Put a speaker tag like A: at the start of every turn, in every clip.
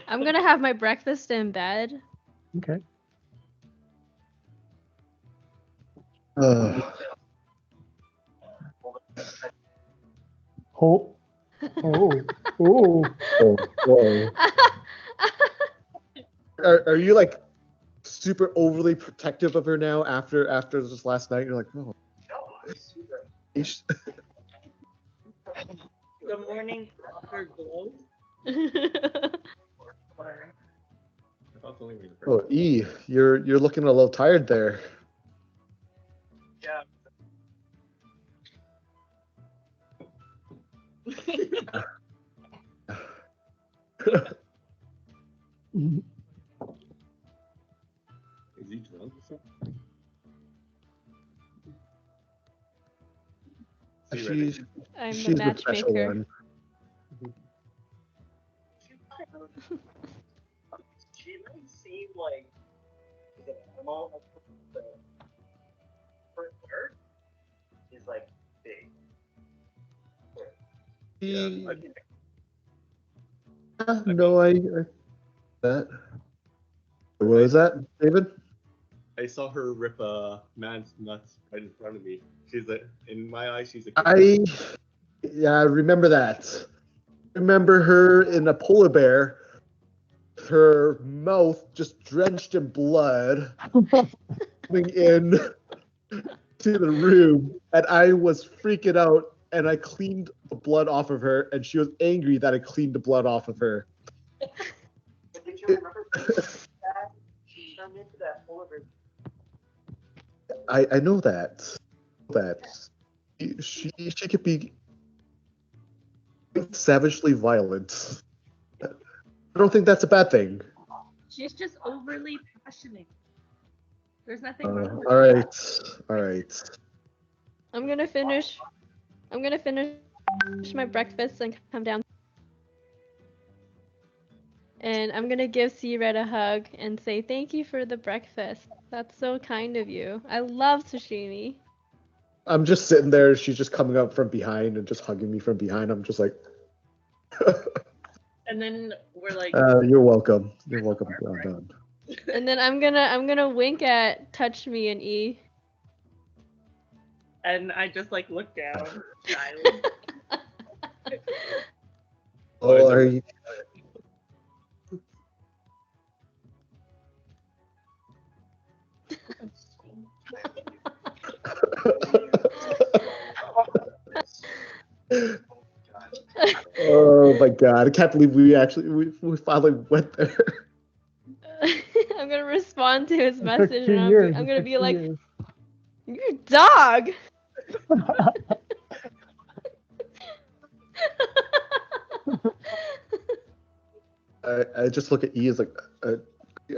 A: I'm gonna have my breakfast in bed.
B: Okay. Oh. Oh. Oh.
C: Whoa. Are you like super overly protective of her now after this last night? You're like, oh.
D: The morning after glow.
C: Oh, E, you're looking a little tired there.
D: Yeah.
E: Is he drunk or something?
C: She's
A: I'm the
C: the special
A: matchmaker.
C: one.
D: She doesn't seem like the amount of the her work is like big.
C: Yeah, no, I that. What was that, David?
E: I saw her rip a man's nuts right in front of me. She's a, in my eyes, she's a.
C: I remember that. Remember her in a polar bear, her mouth just drenched in blood, coming in to the room, and I was freaking out, and I cleaned the blood off of her, and she was angry that I cleaned the blood off of her.
D: But did you remember that she turned into that polar bear?
C: I know that she could be savagely violent. I don't think that's a bad thing.
F: She's just overly passionate. There's nothing wrong with
C: All
F: that.
C: right.
A: I'm gonna finish my breakfast and come down. And I'm gonna give Kcired a hug and say thank you for the breakfast. That's so kind of you. I love sashimi.
C: I'm just sitting there. She's just coming up from behind and just hugging me from behind. I'm just like,
D: And then we're like,
C: you're welcome. You're welcome. I'm done.
A: And then I'm gonna wink at Touch Me and E.
D: and I just like look down, shyly.
C: Oh, are you? Oh my god! I can't believe we finally went there.
A: I'm gonna respond to his
B: It took
A: message
B: 2
A: and
B: years.
A: I'm
B: It
A: gonna
B: took
A: be
B: 2
A: like,
B: years.
A: "You dog."
C: I just look at E as like, are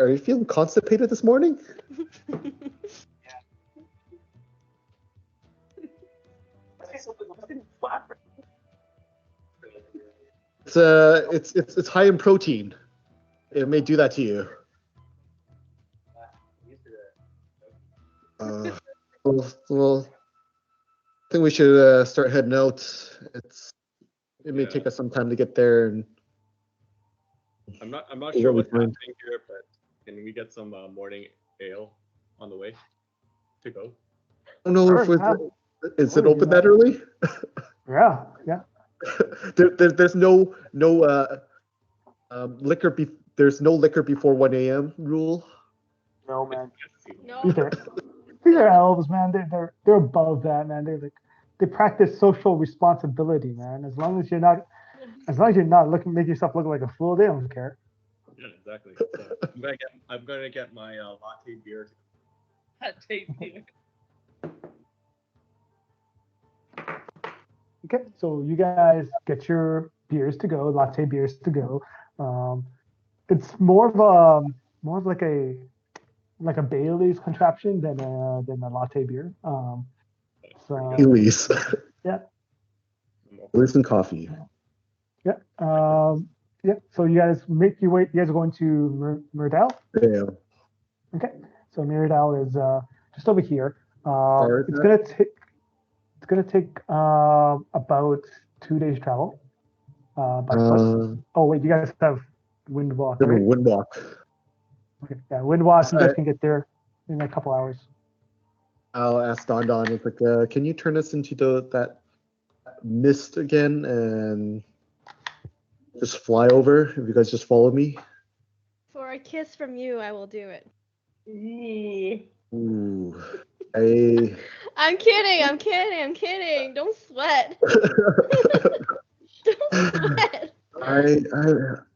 C: you feeling constipated this morning? It's high in protein. It may do that to you. Well, I think we should start heading out. It may take us some time to get there, and
E: I'm not
C: What
E: sure
C: we
E: what's
C: find.
E: happening here, but can we get some morning ale on the way to go?
C: I don't know if is it open that early?
B: Yeah.
C: There's no liquor. There's no liquor before 1 a.m. rule.
B: No, man.
A: No.
B: These are elves, man. They're above that, man. They practice social responsibility, man. As long as you're not make yourself look like a fool, they don't care.
E: Yeah, exactly. So I'm gonna get my latte beer.
B: Okay, so you guys get your beers to go, latte beers to go. It's more of like a Bailey's contraption than a latte beer. So
C: Baileys.
B: yeah,
C: Baileys and coffee.
B: yeah, yeah. So you guys make your way. You guys are going to Myrrdale.
C: Yeah.
B: Okay, so Myrrdale is just over here.
C: Far is
B: It's
C: that?
B: gonna take about 2 days travel by foot. Oh wait, you guys have Windwalk.
C: Then
B: Right?
C: a windwalk.
B: Okay. Yeah, Windwalk. You guys
C: Alright.
B: can get there in a couple hours.
C: I'll ask Don. It's like, can you turn us into that mist again and just fly over? If you guys just follow me.
A: For a kiss from you, I will do it.
C: Ooh,
A: I'm kidding. I'm kidding. I'm kidding. Don't sweat. Don't sweat.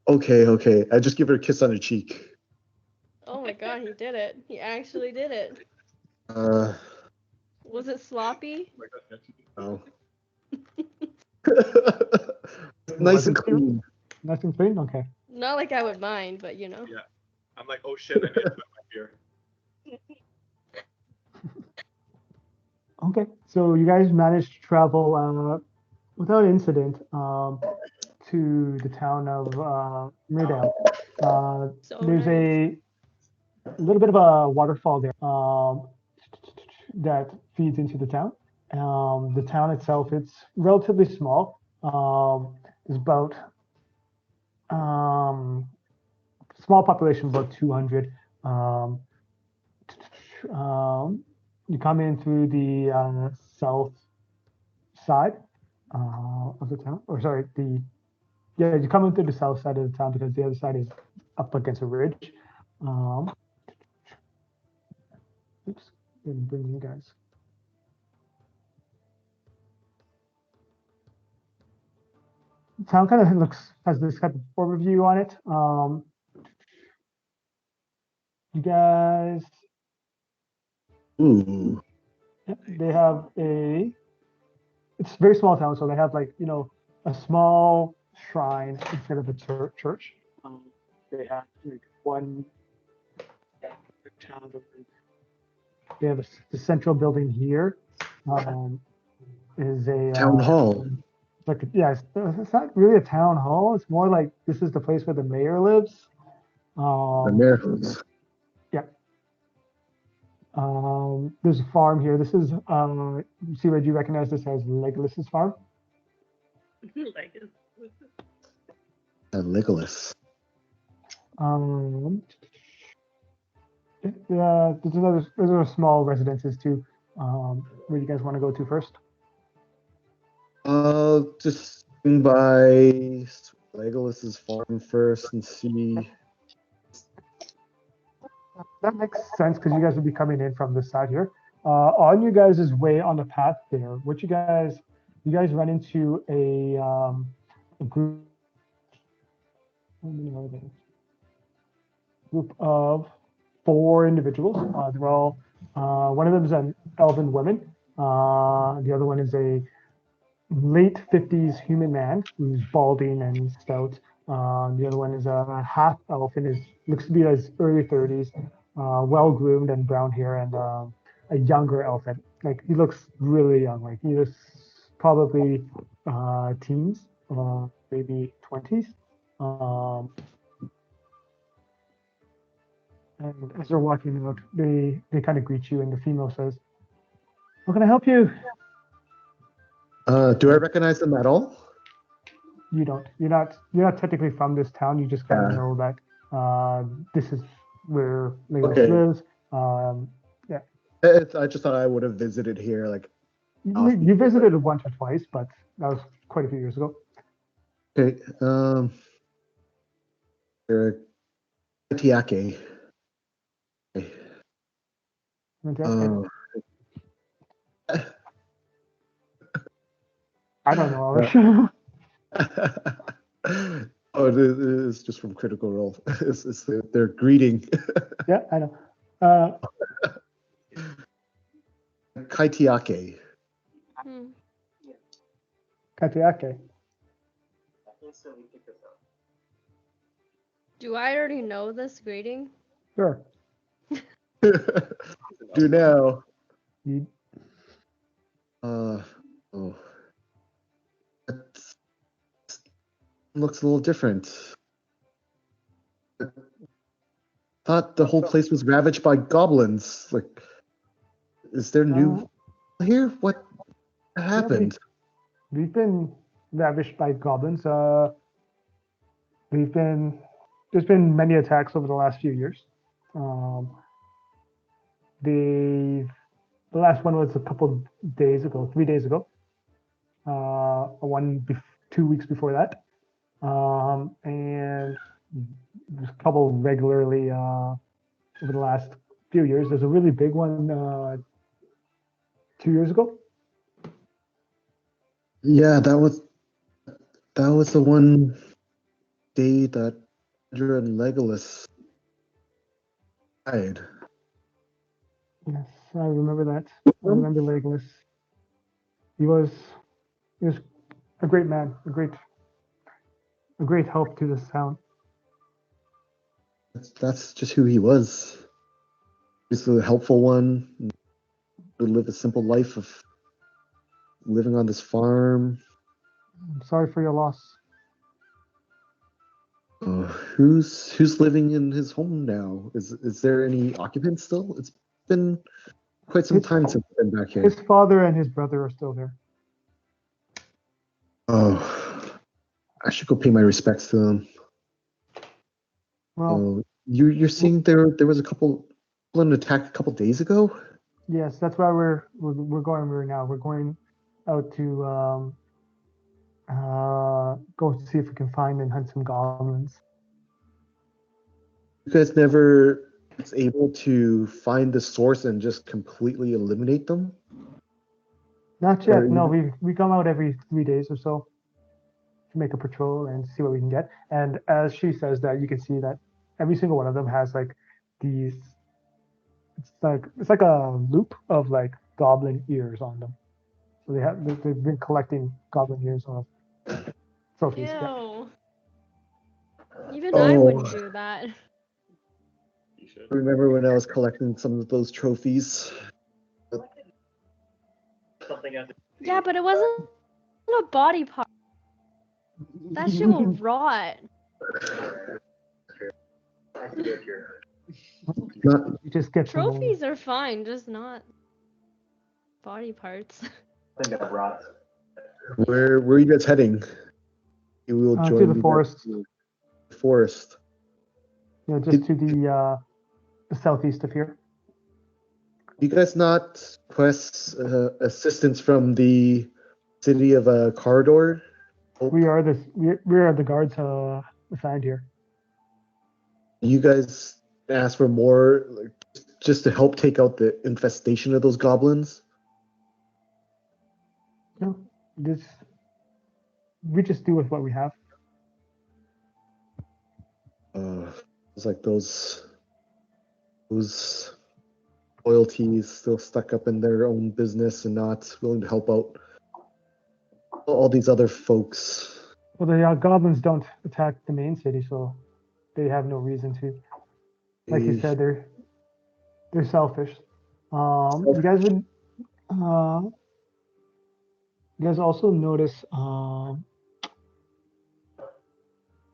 C: Okay. I just give her a kiss on her cheek.
A: Oh my god, he did it. He actually did it. Was it sloppy?
C: Oh. Nice and clean.
B: Nice and clean. Okay.
A: Not like I would mind, but you know.
E: Yeah. I'm like, oh shit, I need to put my beer.
B: Okay. So you guys managed to travel without incident to the town of Myrrdale.
A: So
B: There's
A: nice.
B: a little bit of a waterfall there that feeds into the town. The town itself, it's relatively small. There's about small population, about 200. You come in through the south side of the town, or sorry, you come in through the south side of the town because the other side is up against a ridge. Oops, didn't bring you guys. The town kind of has this type of overview on it. You guys,
C: Ooh.
B: they have it's a very small town, so they have a small shrine instead of a church. They have like one town. They have the central building here. Is a
C: Town hall.
B: it's not really a town hall. It's more like this is the place where the mayor lives.
C: The miracles.
B: There's a farm here. This is see where you recognize this as Legolas's farm.
C: Legolas.
B: There's other small residences too. Where you guys want to go to first?
C: Just swing by Legolas's farm first and see.
B: That makes sense because you guys would be coming in from this side here. On you guys' way on the path there, you guys run into a group. How many are they? Group of 4 individuals. They're all one of them is an elven woman. The other one is a late 50s human man who's balding and stout. The other one is a half elf and looks to be his early 30s, well groomed and brown hair, and a younger elf that he looks really young. Like he is probably teens, maybe 20s. And as they're walking out, they kind of greet you, and the female says, "How can I help you?"
C: Do I recognize them at all?
B: You don't. You're not technically from this town. You just kind of know that this is where Legolas lives.
C: I just thought I would have visited here.
B: You visited it once or twice, but that was quite a few years ago.
C: Okay. Tiake.
B: Okay. I don't know.
C: Oh, it is just from Critical Role. It's their greeting.
B: Yeah, I know.
C: Kaitiake.
B: Kaitiake.
A: Do I already know this greeting?
B: Sure.
C: Do now.
B: You,
C: That looks a little different. I thought the whole place was ravaged by goblins. Is there new here? What happened?
B: We've been ravished by goblins. We've been there's been many attacks over the last few years. The last one was a couple days ago, 3 days ago. One 2 weeks before that, and there's a couple regularly over the last few years. There's a really big one 2 years ago.
C: Yeah, that was the one day that Alandra and Legolas died.
B: Yes, I remember that. I remember Legolas. He was a great man, a great help to this town.
C: That's just who he was. He's the helpful one. To live a simple life of living on this farm.
B: I'm sorry for your loss.
C: Who's living in his home now? Is there any occupants still? It's been quite some time since I've been back here.
B: His father and his brother are still there.
C: Oh, I should go pay my respects to them.
B: Well,
C: You're seeing there was a an attack a couple days ago?
B: yes, that's why we're going right now. We're going out to go see if we can find and hunt some goblins.
C: You guys never was able to find the source and just completely eliminate them?
B: Not yet.
C: Or
B: No, we come out every 3 days or so to make a patrol and see what we can get. And as she says that, you can see that every single one of them has like these. It's like a loop of like goblin ears on them. So they've been collecting goblin ears on trophies. Yeah.
A: Ew. Even I wouldn't do that.
E: You should.
C: Remember when I was collecting some of those trophies?
D: Something as
A: Yeah, but it wasn't a body part. That shit will rot.
D: I see it here.
C: Not
B: You just get some
A: Trophies are fine, just not body parts.
D: Something that rots.
C: where are you guys heading? You will
B: to
C: join
B: the
C: me
B: forest.
C: at the forest.
B: Yeah, just to the southeast of here.
C: You guys not quest assistance from the city of Karador?
B: We are the guards assigned here.
C: You guys ask for more, like, just to help take out the infestation of those goblins?
B: No, we just do with what we have.
C: It's like those loyalties still stuck up in their own business and not willing to help out all these other folks.
B: Well, the goblins don't attack the main city, so they have no reason to. Like you said, they're selfish. You guys would. You guys also notice.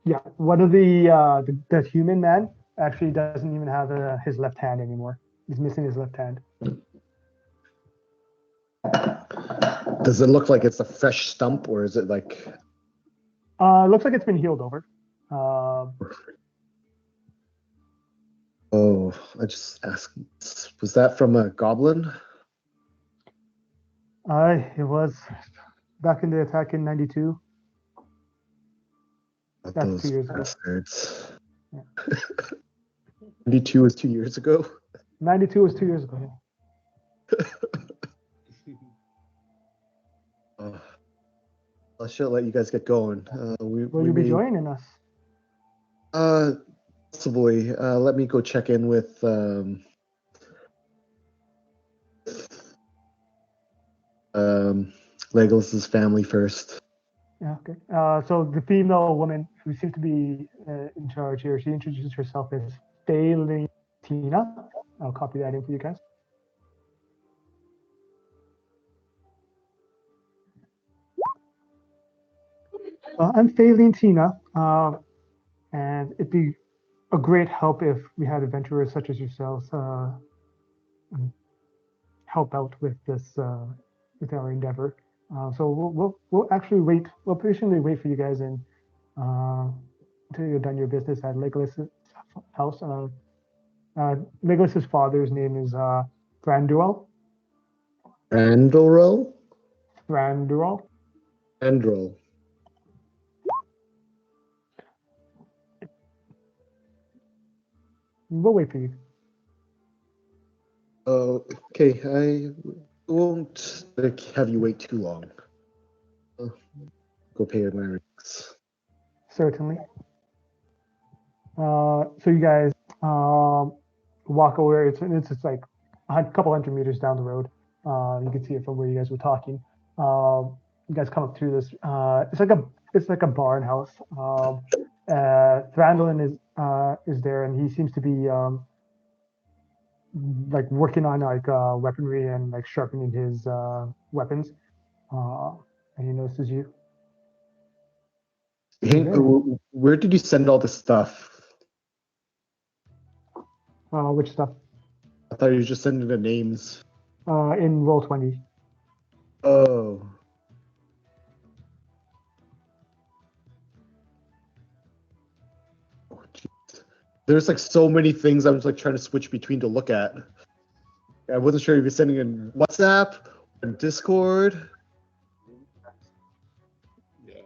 B: Yeah, one of the human man actually doesn't even have his left hand anymore. He's missing his left hand.
C: Does it look like it's a fresh stump, or is it like?
B: Looks like it's been healed over.
C: Oh, I just asked. Was that from a goblin?
B: It was back in the attack in '92. That's
C: Those
B: 2 years ago.
C: bastards.
B: Yeah.
C: 92 was 2 years ago.
B: '92 was 2 years ago. Yeah.
C: I should let you guys get going.
B: Will you be joining us?
C: Possibly. Let me go check in with Legolas's family first.
B: Yeah. Okay. So the female woman who seems to be in charge here, she introduces herself as Tina. I'll copy that in for you guys. I'm Tina, and it'd be a great help if we had adventurers such as yourselves help out with this with our endeavor. So we'll actually wait. We'll patiently wait for you guys, and until you've done your business at Legolas' house. Legolas' father's name is Thrandull.
C: Thrandull?
B: Thrandull.
C: Thrandull.
B: We'll wait for you.
C: Okay, I won't have you wait too long. Go pay my rents.
B: Certainly. So you guys walk over. It's just like a couple hundred meters down the road. You can see it from where you guys were talking. You guys come up through this. It's like a barn house. Thrandull is there, and he seems to be like working on like weaponry and like sharpening his weapons. And he notices you.
C: Hey, where did you send all this stuff?
B: Which stuff?
C: I thought you were just sending the names.
B: In Roll20.
C: Oh. Oh, jeez. There's like so many things I was like trying to switch between to look at. I wasn't sure if you're sending in WhatsApp or Discord.
E: Yeah.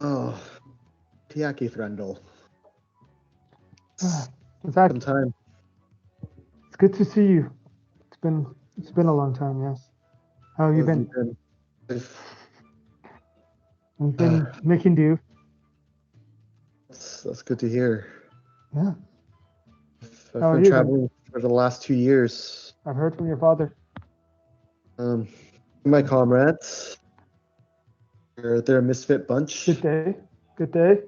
C: Oh. Tiaki Thrandull.
B: In fact,
C: Some time.
B: it's good to see you. It's been a long time, yes. How have you been? I've been making do.
C: That's good to hear.
B: Yeah,
C: I've
B: How are
C: been
B: you
C: traveling for the last 2 years.
B: I've heard from your father.
C: My comrades, they're a misfit bunch.
B: Good day. Good day.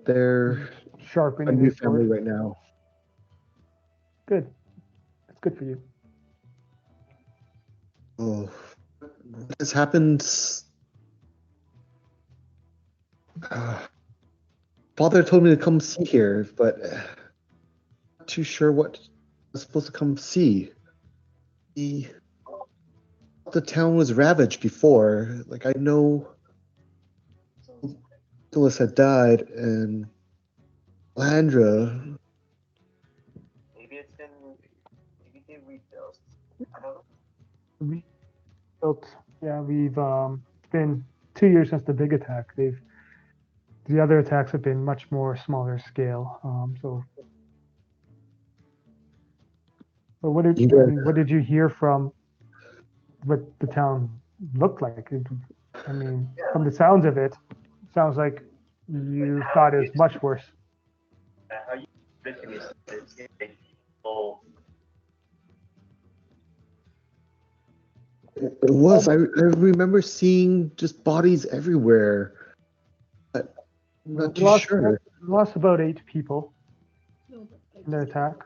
C: They're a
B: Sharpening
C: new
B: his
C: family
B: sword.
C: right now.
B: Good. It's good for you.
C: Oh, what has happened? Father told me to come see here, but not too sure what I was supposed to come see. The town was ravaged before. Like, I know Legolas had died, and Alandra.
D: Maybe they rebuilt. I don't know.
B: Rebuilt. Yeah, we've it's been 2 years since the big attack. The other attacks have been much more smaller scale. But what did you hear from what the town looked like? From the sounds of it, sounds like you thought it was much worse.
D: How you put it to me is oh,
C: It was. I remember seeing just bodies everywhere. But I'm not too sure.
B: We lost about 8 people in the attack.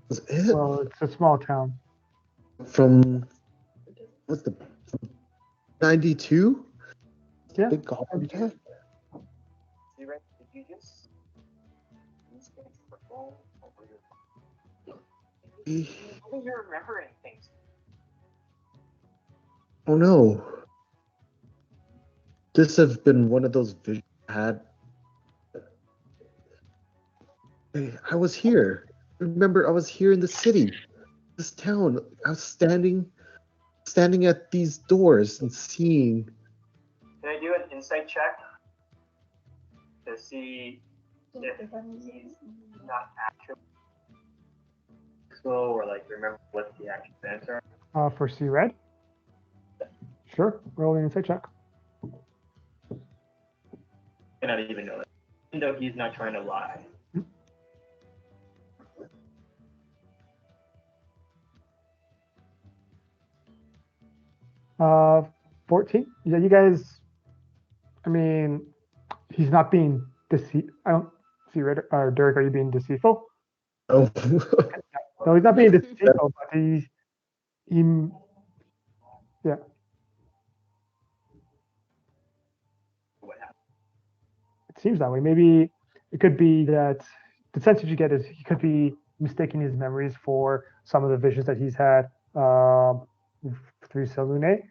C: Was it
B: Well, it's a small town.
C: from what's the 92?
B: Yeah.
C: Big goblin attack?
D: see right? Did you just these things were all over your I think you're remembering things.
C: Oh no. This has been one of those visions I had. Hey, I was here. Remember, I was here in the city, this town. I was standing at these doors and seeing.
D: Can I do an insight check to see if he's not actually slow or like remember what the actual events are?
B: For Kcired? Sure. Roll an insight check.
D: I not even know that. Even though he's not trying to lie.
B: 14. Yeah, you guys. He's not being deceived. I don't see. Derek, are you being deceitful?
C: Oh,
B: No, he's not being deceitful, but he. Yeah.
D: What happened?
B: It seems that way. Maybe it could be that the sense that you get is he could be mistaking his memories for some of the visions that he's had through through Salune.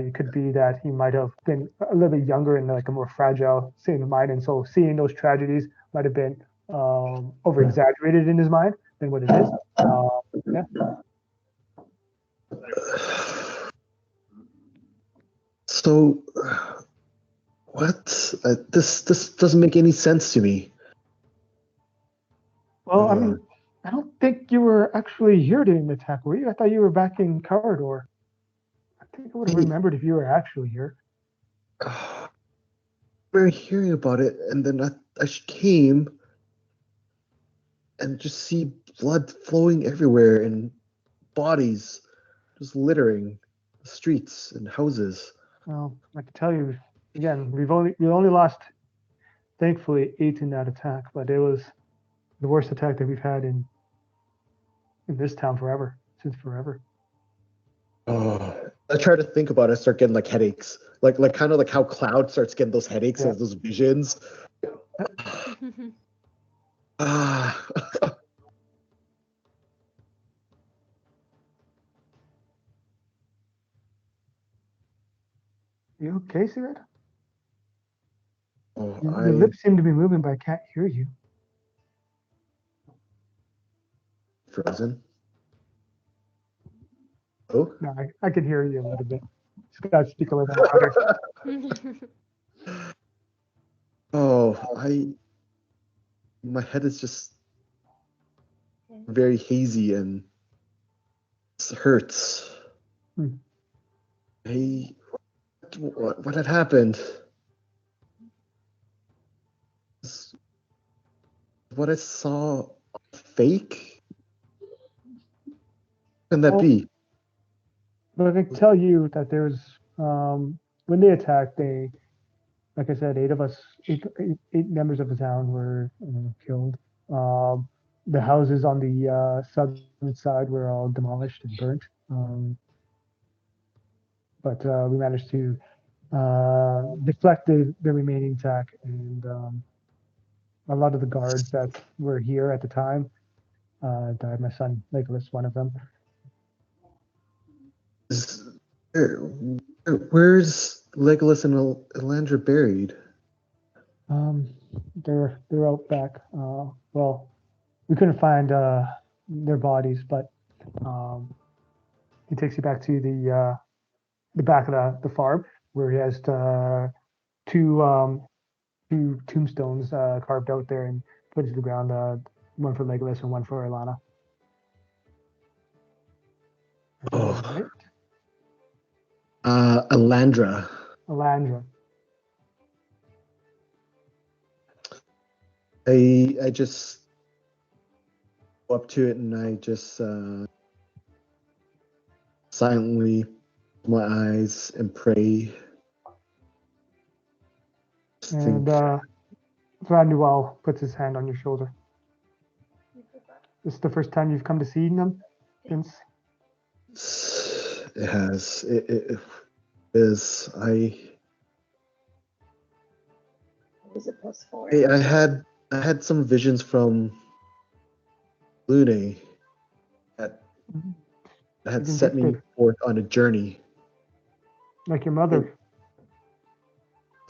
B: It could be that he might have been a little bit younger and like a more fragile state of mind, and so seeing those tragedies might have been over exaggerated in his mind than what it is. Yeah.
C: So, what? This doesn't make any sense to me.
B: Well, I mean, I don't think you were actually here during the attack, were you? I thought you were back in Karador. I think I would have remembered if you were actually here.
C: We're hearing about it, and then I came and just see blood flowing everywhere and bodies just littering the streets and houses.
B: Well, I can tell you again, we only lost, thankfully, 8 in that attack, but it was the worst attack that we've had in this town since forever.
C: I try to think about it, I start getting like headaches. Like kind of like how Cloud starts getting those headaches
B: Yeah.
C: as those visions.
B: You okay, Kcired?
C: Oh,
B: Your lips seem to be moving, but I can't hear you.
C: Frozen. Oh,
B: No, I can hear you a little bit. Just gotta speak a little bit louder.
C: my head is just very hazy and it hurts. Hey, what had happened? What I saw fake? Can that be?
B: But I can tell you that there's when they attacked, like I said, eight members of the town were killed. The houses on the southern side were all demolished and burnt. But we managed to deflect the remaining attack, and a lot of the guards that were here at the time died. My son Legolas, one of them.
C: Where's Legolas and Alandra buried?
B: They're out back. Well, we couldn't find their bodies, but he takes you back to the back of the farm where he has two tombstones carved out there and put into the ground. One for Legolas and one for Eliana.
C: Oh. Alandra.
B: Alandra.
C: I just go up to it and I just silently close my eyes and pray.
B: And Thrandull puts his hand on your shoulder. This is the first time you've come to see them since?
C: It has. It is.
F: Was it +4?
C: I had some visions from Lune that had set me forth on a journey.
B: Like your mother.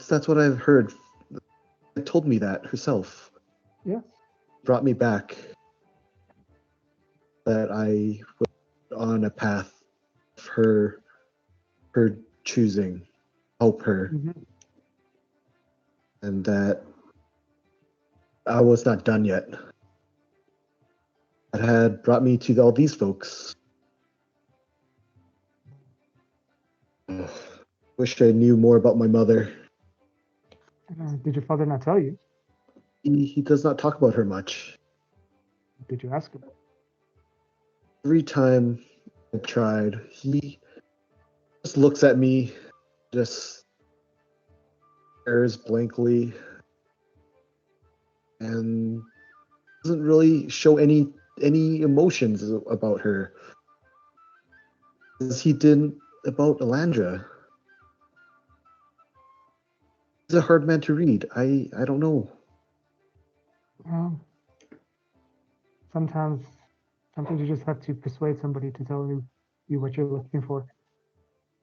C: That's what I've heard. She told me that herself.
B: Yeah.
C: Brought me back. That I was on a path of her choosing, help her.
B: Mm-hmm.
C: And that I was not done yet. It had brought me to all these folks. Wish I knew more about my mother.
B: Did your father not tell you?
C: He does not talk about her much.
B: Did you ask him?
C: Every time I tried, he just looks at me, just stares blankly, and doesn't really show any emotions about her, as he did about Alandra. He's a hard man to read. I don't know.
B: Well, sometimes you just have to persuade somebody to tell you what you're looking for.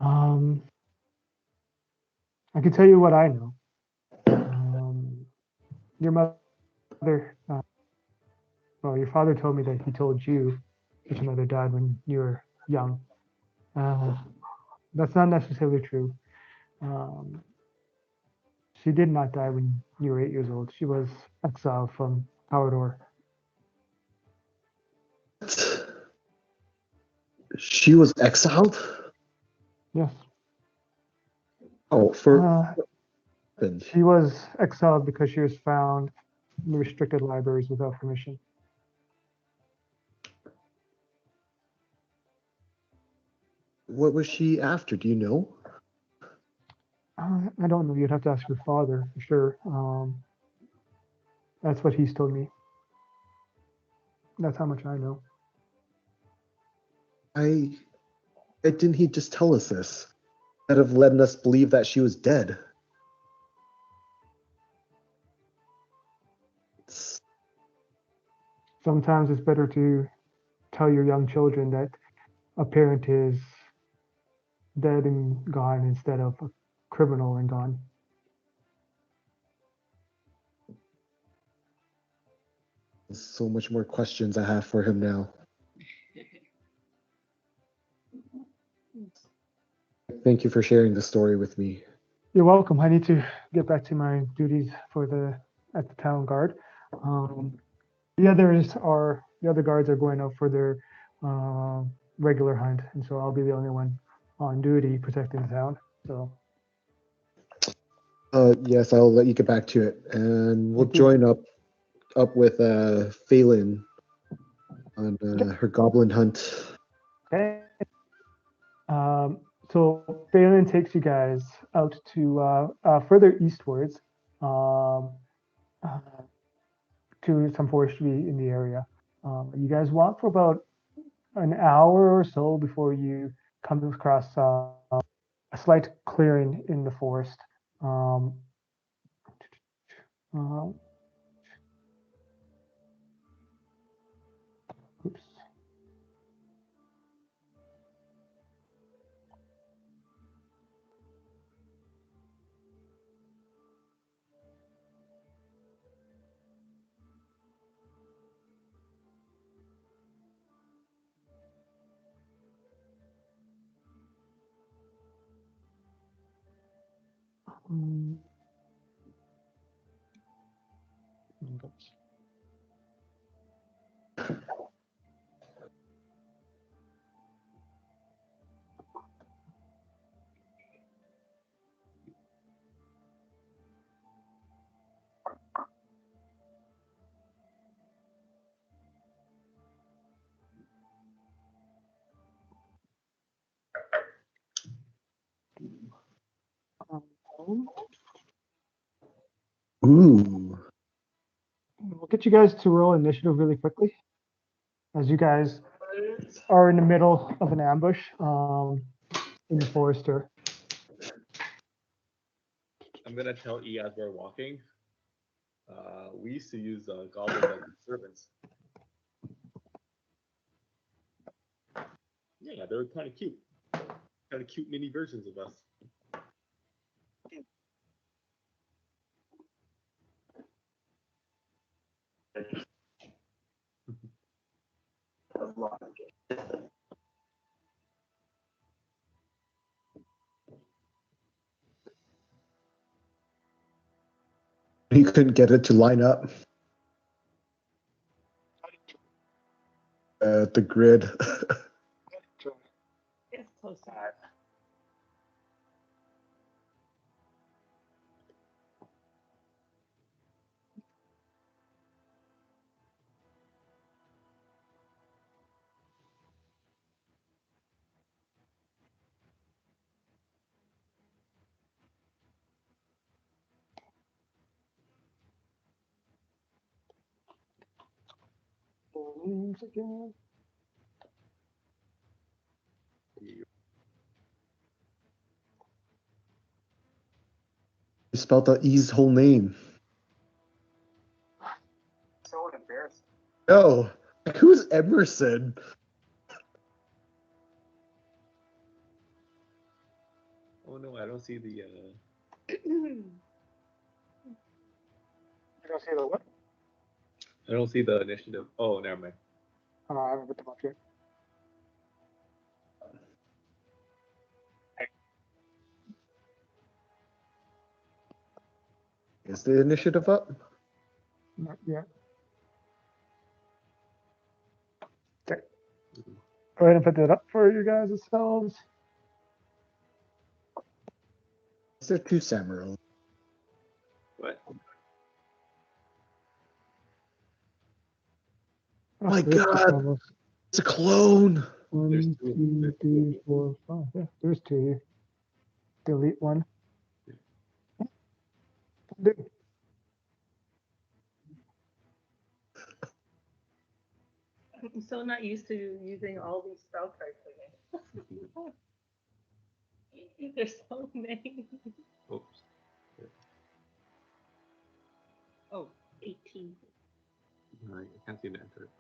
B: Um, I can tell you what I know. Your mother, well, your father told me that he told you that your mother died when you were young. Uh, that's not necessarily true. Um, she did not die when you were 8 years old. She was exiled from Karador.
C: She was exiled?
B: Yes.
C: Oh, for
B: She was exiled because she was found in the restricted libraries without permission.
C: what was she after? Do you know?
B: I don't know. You'd have to ask your father for sure. That's what he's told me. That's how much I know.
C: Didn't he just tell us this? Instead of letting us believe that she was dead.
B: Sometimes it's better to tell your young children that a parent is dead and gone instead of a criminal and gone.
C: So much more questions I have for him now. Thank you for sharing the story with me.
B: You're welcome. I need to get back to my duties at the town guard. The other guards are going out for their regular hunt, and so I'll be the only one on duty protecting the town. So
C: Yes, I'll let you get back to it, and we'll
B: Thank you.
C: join up with Phelan on her goblin hunt.
B: okay. So Phelan takes you guys out to further eastwards uh, to some forestry in the area. You guys walk for about an hour or so before you come across a slight clearing in the forest. Um, uh, oops. Um, oops.
C: Ooh.
B: We'll get you guys to roll initiative really quickly, as you guys are in the middle of an ambush in the forest.
E: I'm gonna tell E as we're walking. We used to use goblins as servants. Yeah, they were kind of cute. Kind of cute mini versions of us.
C: He couldn't get it to line up. The grid.
F: It's close to
B: Names again.
C: You spelled out E's whole name.
D: So embarrassing.
C: No. Who's Emerson?
E: Oh no, I don't see the.
B: You don't see the what?
E: I don't see the initiative. Oh, never mind.
B: I haven't put them up yet.
C: Is the initiative up?
B: Not yet. Okay. Go ahead and put that up for you guys yourselves.
C: Is there two Samuro?
E: What?
B: Oh,
C: My
B: there's two
C: God.
B: Samuros.
C: It's a clone.
E: There's
B: 1,
E: two.
B: 2, 3, 4, 5. Yeah, there's two here. Delete one. Dude,
F: I'm so not used to using all these spell cards again. There's so many.
E: Oops.
F: Oh, 18.
E: No, I can't seem to enter it.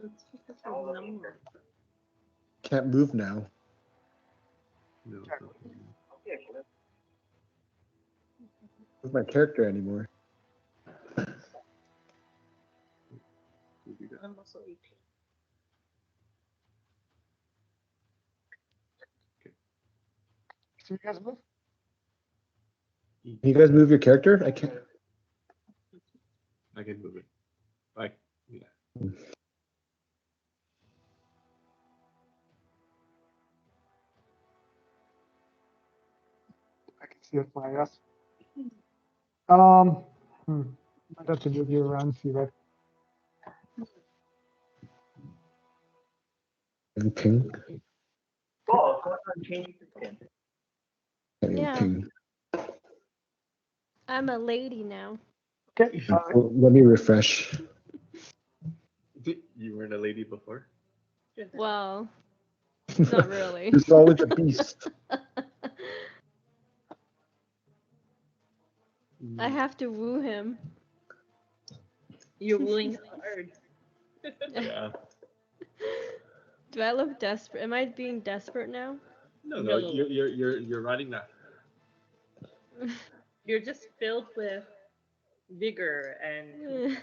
F: That's because of the number.
C: Can't move now.
E: No, it's not.
C: Move my character anymore.
F: I'm also 18.
B: so you guys move?
C: Can you guys move your character? I can't.
E: I can move it. Like, yeah.
B: I can see it with my ass. I'd have to move you around, see that.
C: Ping.
D: Oh, go on, change the skin.
A: Yeah.
C: Ping.
A: I'm a lady now.
B: Okay.
C: Oh, let me refresh.
E: You weren't a lady before?
A: Well, not really.
C: It's always a beast.
A: I have to woo him.
F: You're wooing hard.
E: Yeah.
A: Do I look desperate? Am I being desperate now?
E: No,
F: No.
E: you're riding that.
F: You're just filled with vigor and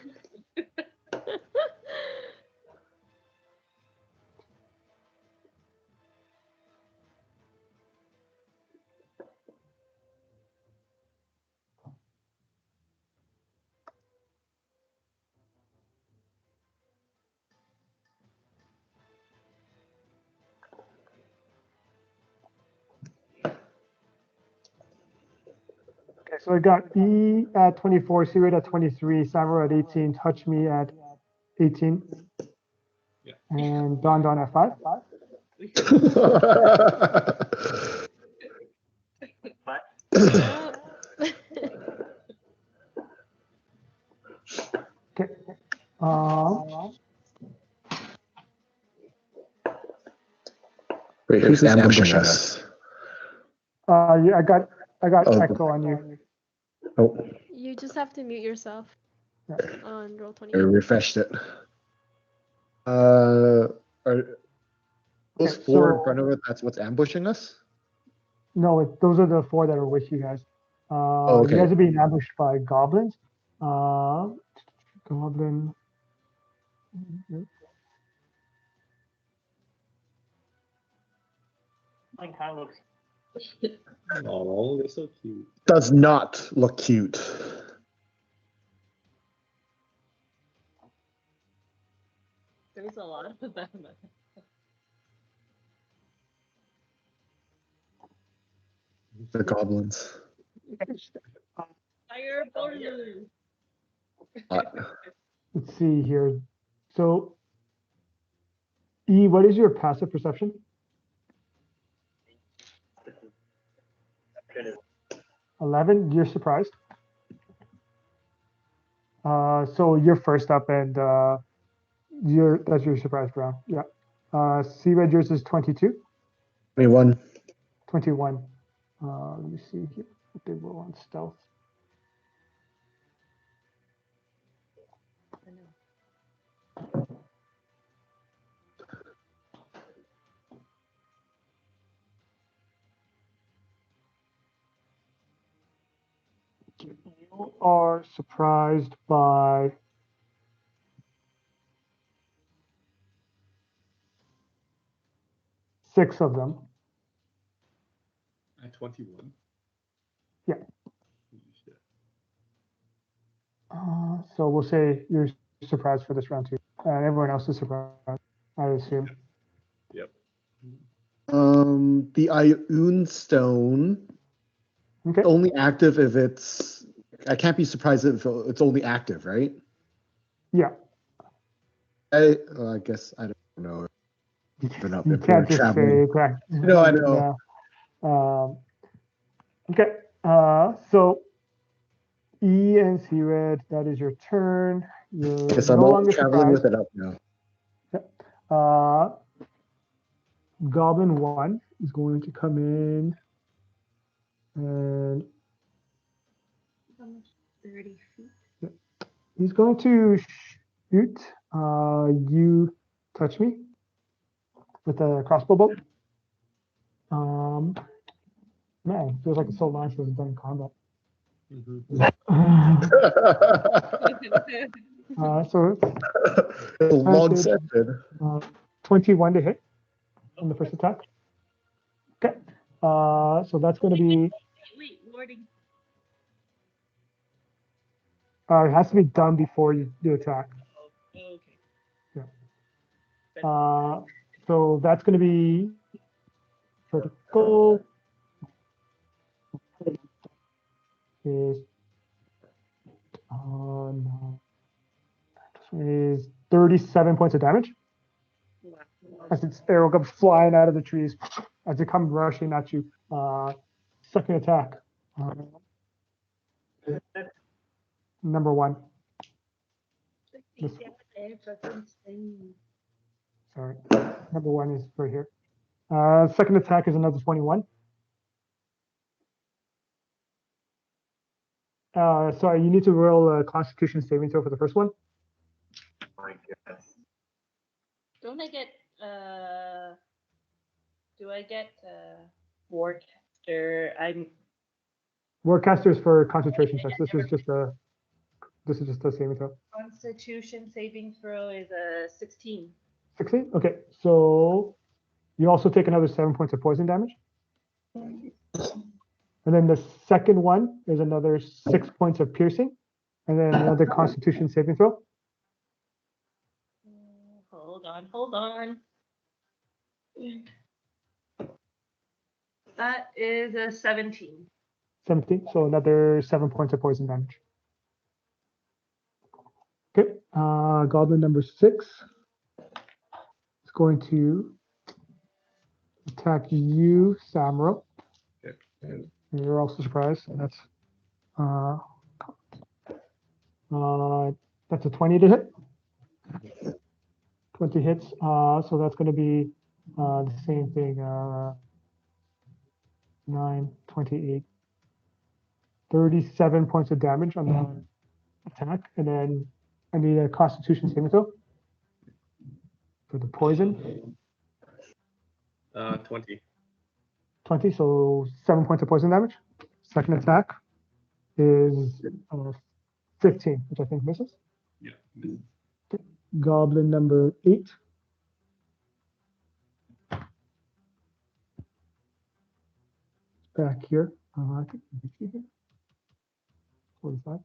B: Okay, so I got E at 24, Kcired at 23, Samuro at 18, Touch Me at 18,
E: Yeah.
B: and Don at 5.
D: But
A: Yeah.
B: Okay.
C: Wait, who's ambushing us?
B: Yeah, I got
C: Oh.
B: echo on you.
C: Oh,
A: You just have to mute yourself
B: Yeah.
A: on roll 20.
C: I refreshed it. Are those
B: Okay,
C: four in
B: so-
C: front of it? That's what's ambushing us?
B: No, those are the 4 that are with you guys.
C: okay.
B: You guys are being ambushed by goblins. Goblin.
D: mine kind of looks.
E: Oh, they're so cute.
C: Does not look cute.
F: there's a lot of them.
C: The goblins.
F: Fire borders.
B: Let's see here. So, E, what is your passive perception?
D: Good.
B: 11. You're surprised. So you're first up, and that's your surprise round. Yeah. Kcired, yours is 22.
C: 21.
B: 21. Let me see here. What they roll on stealth. You are surprised by 6 of them.
E: At 21.
B: Yeah.
E: Holy shit.
B: So we'll say you're surprised for this round too. And everyone else is surprised, I assume.
E: Yep.
C: The Ioun stone
B: Okay.
C: only active if it's. I can't be surprised if it's only active, right?
B: Yeah.
C: I guess I don't know. Even up
B: You
C: if we're
B: can't just
C: traveling.
B: say correct.
C: No, I know.
B: Okay. So E and Kcired, that is your turn. You're
C: Guess I'm
B: no
C: always
B: longer
C: traveling
B: surprised.
C: with it up now.
B: Goblin 1 is going to come in and
F: 30 feet.
B: he's going to shoot you touch me with a crossbow bolt. Man, feels like it's so long since I've done combat. So
C: It's a long
B: it's
C: session.
B: 21 to hit on the first attack. Okay. So that's going to be.
F: Wait, warding.
B: It has to be done before you do attack.
F: Okay.
B: So that's going to be critical. Is no. Is 37 points of damage as its arrow comes flying out of the trees as it comes rushing at you. Second attack. Number 1. Sorry. Number 1 is right here. Second attack is another 21. Sorry, you need to roll a Constitution saving throw for the first one.
D: My goodness.
F: Don't I get do I get Warcaster?
B: Warcaster is for concentration checks. This is just a saving throw.
F: Constitution saving throw is a 16.
B: 16? Okay, so you also take another 7 points of poison damage. And then the second one is another 6 points of piercing. And then another Constitution saving throw.
F: Hold on. That is a 17.
B: 17, so another 7 points of poison damage. Okay, Goblin number 6 is going to attack you, Samuro.
E: Okay.
B: And you're also surprised. And that's a 20 to hit. 20 hits. So that's going to be the same thing. 9, 28, 37 points of damage on the attack, and then I need a Constitution saving throw for the poison.
E: 20.
B: 20, so 7 points of poison damage. Second attack is 15, which I think misses.
E: Yeah.
B: Goblin number 8. Back here. I think here. 45.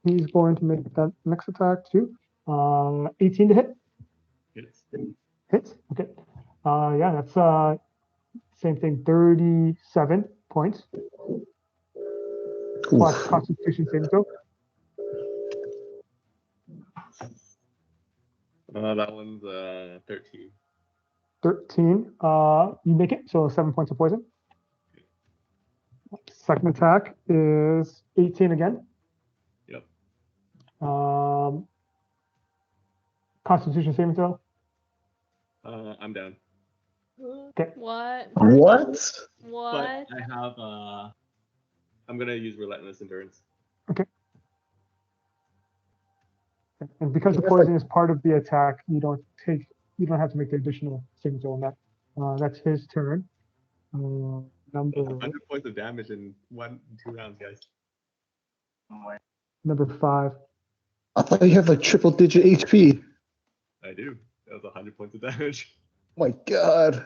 B: He's going to make that next attack too. 18 to hit.
E: Hits.
B: Hits. Okay. Yeah, that's same thing. 37 points plus Constitution saving throw.
E: That one's 13.
B: 13. You make it. So 7 points of poison. Second attack is 18 again.
E: Yep.
B: Constitution saving throw.
E: I'm down.
B: Okay.
A: What?
C: What?
A: What?
E: But I have I'm gonna use relentless endurance.
B: Okay. And because the poison is part of the attack, you don't have to make the additional saving throw on that. That's his turn. Number
E: 100 points of damage in 2 rounds, guys.
B: number 5.
C: I thought you had like triple digit HP.
E: I do. That was 100 points of damage.
C: My God.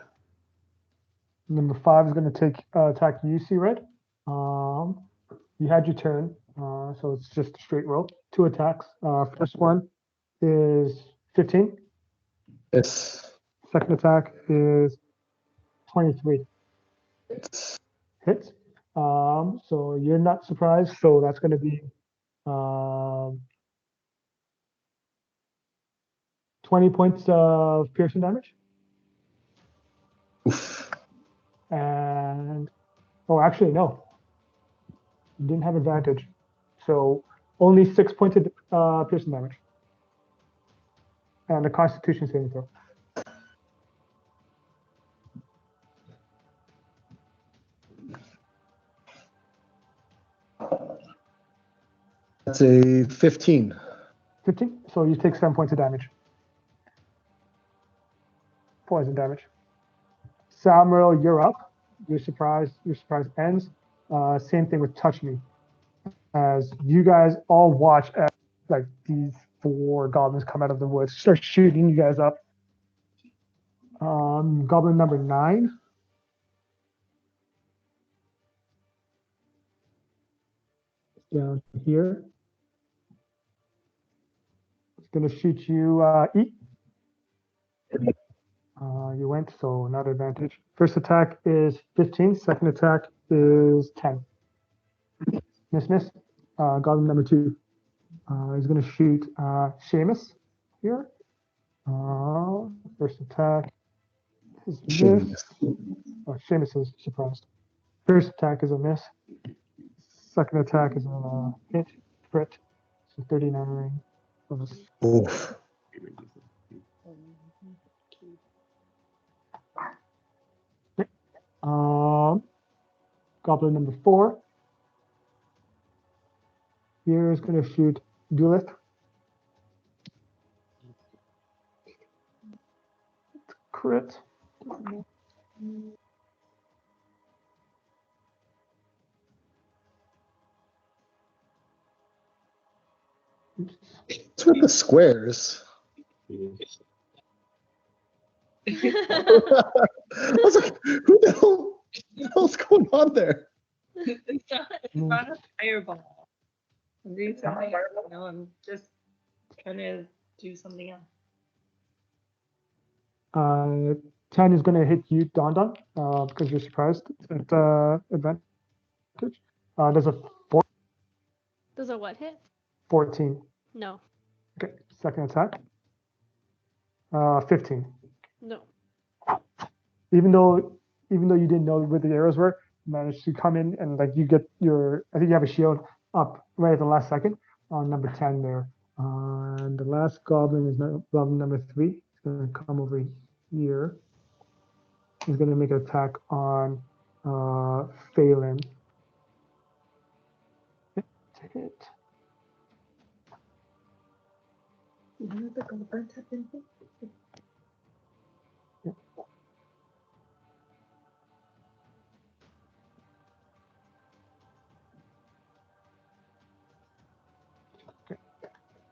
B: Number 5 is going to take attack you, Kcired. You had your turn, so it's just a straight roll. 2 attacks. First one is 15.
C: It's
B: Second attack is 23. Hits. So you're not surprised. So that's going to be 20 points of piercing damage.
C: oof.
B: And actually no, you didn't have advantage. So only 6 points of piercing damage. And a Constitution saving throw.
C: That's a 15.
B: 15. So you take 7 points of damage. Poison damage. Samuro, you're up. Your surprise ends. Same thing with Touch Me. As you guys all watch as like these 4 goblins come out of the woods, start shooting you guys up. Goblin number 9. Down here. It's gonna shoot you, E. You went, so not advantage. First attack is 15. Second attack is 10. Miss. Goblin number 2. He's going to shoot Seamus here. First attack is a miss. Oh, Seamus is surprised. First attack is a miss. Second attack is a hit, crit. So 39.
C: Oof.
B: Goblin number 4. Here is going to shoot Duelith. Crit.
C: It's with the squares. I was like, who the hell's going on there?
F: It's not a fireball. I'm doing something, I'm just trying to do something else.
B: 10 is going to hit you, Tonton, because you're surprised at advantage. There's a
A: Does a what hit?
B: 14.
A: No.
B: Okay, second attack. 15.
A: No.
B: Even though you didn't know where the arrows were, you managed to come in and like you get your. I think you have a shield up right at the last second on number 10 there. And the last goblin is goblin number 3. He's going to come over here. He's going to make an attack on Phelan. Hit.
F: The goblins have been hit.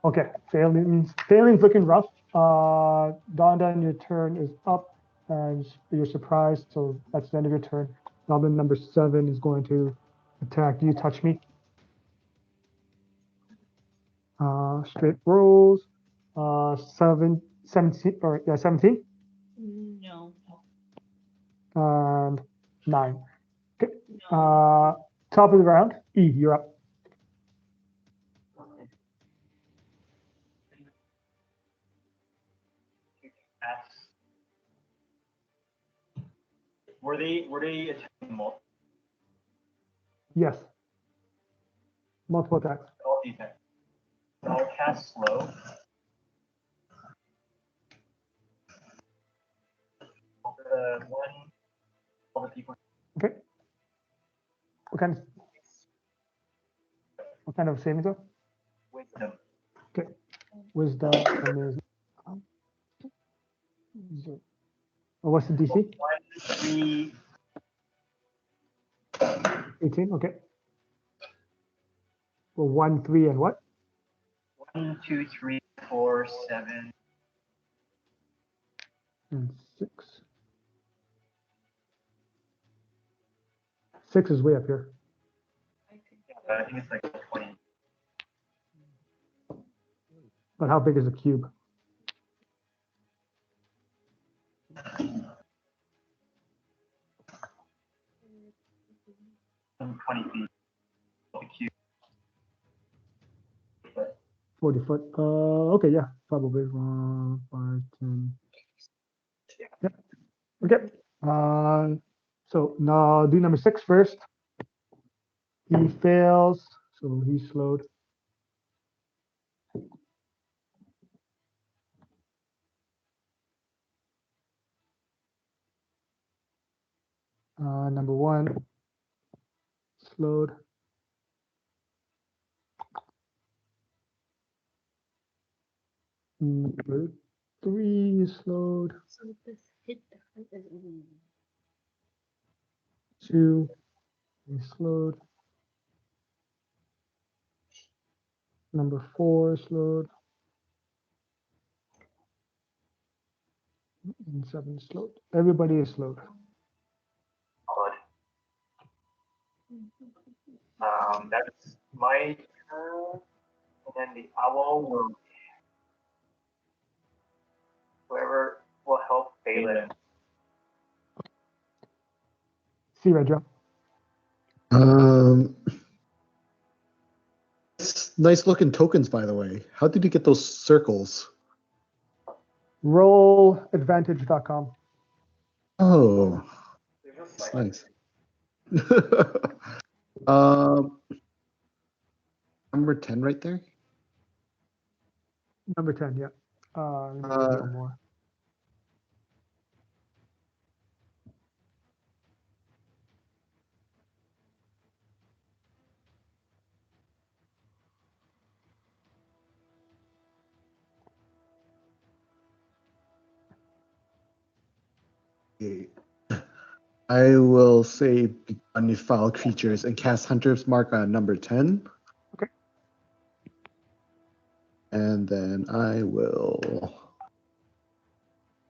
B: Okay, Phelan's looking rough. Donda, your turn is up, and you're surprised, so that's the end of your turn. Goblin number 7 is going to attack you. Touch me. Straight rolls. 17, 17
F: No.
B: and 9. Okay.
F: No.
B: Top of the round. E, you're up.
D: Were they attacking multiple
B: Yes. Multiple attacks.
D: defense? I'll cast slow. Over the one, all the people.
B: Okay. What kind of saving throw?
D: Wisdom.
B: Okay. Wisdom is. What's the DC?
D: 1, 3,
B: 18. Okay. Well, 1, 3, and what?
D: 1, 2, 3, 4, 7.
B: And 6. 6 is way up here.
D: I think it's like 20.
B: But how big is the cube?
D: Some 20 feet. The cube.
B: 40 foot. Okay, yeah, probably 1, 5, 10. Yeah. Okay. So now do number 6 first. He fails, so he's slowed. Number 1 slowed. Number 3 slowed.
F: So this hit the front is ooh.
B: 2 he slowed. Number 4 slowed. And 7 slowed. Everybody is slowed.
D: Good. That's my turn. And then the owl will. Whoever will help Balin.
B: See, Redra.
C: Nice looking tokens, by the way. How did you get those circles?
B: Rolladvantage.com.
C: Oh,
D: They're just
C: that's
D: like,
C: nice. um, number 10 right there.
B: Number 10, yeah. Let me get one more.
C: I will say unfoul creatures and cast Hunter's Mark on number 10.
B: Okay.
C: And then I will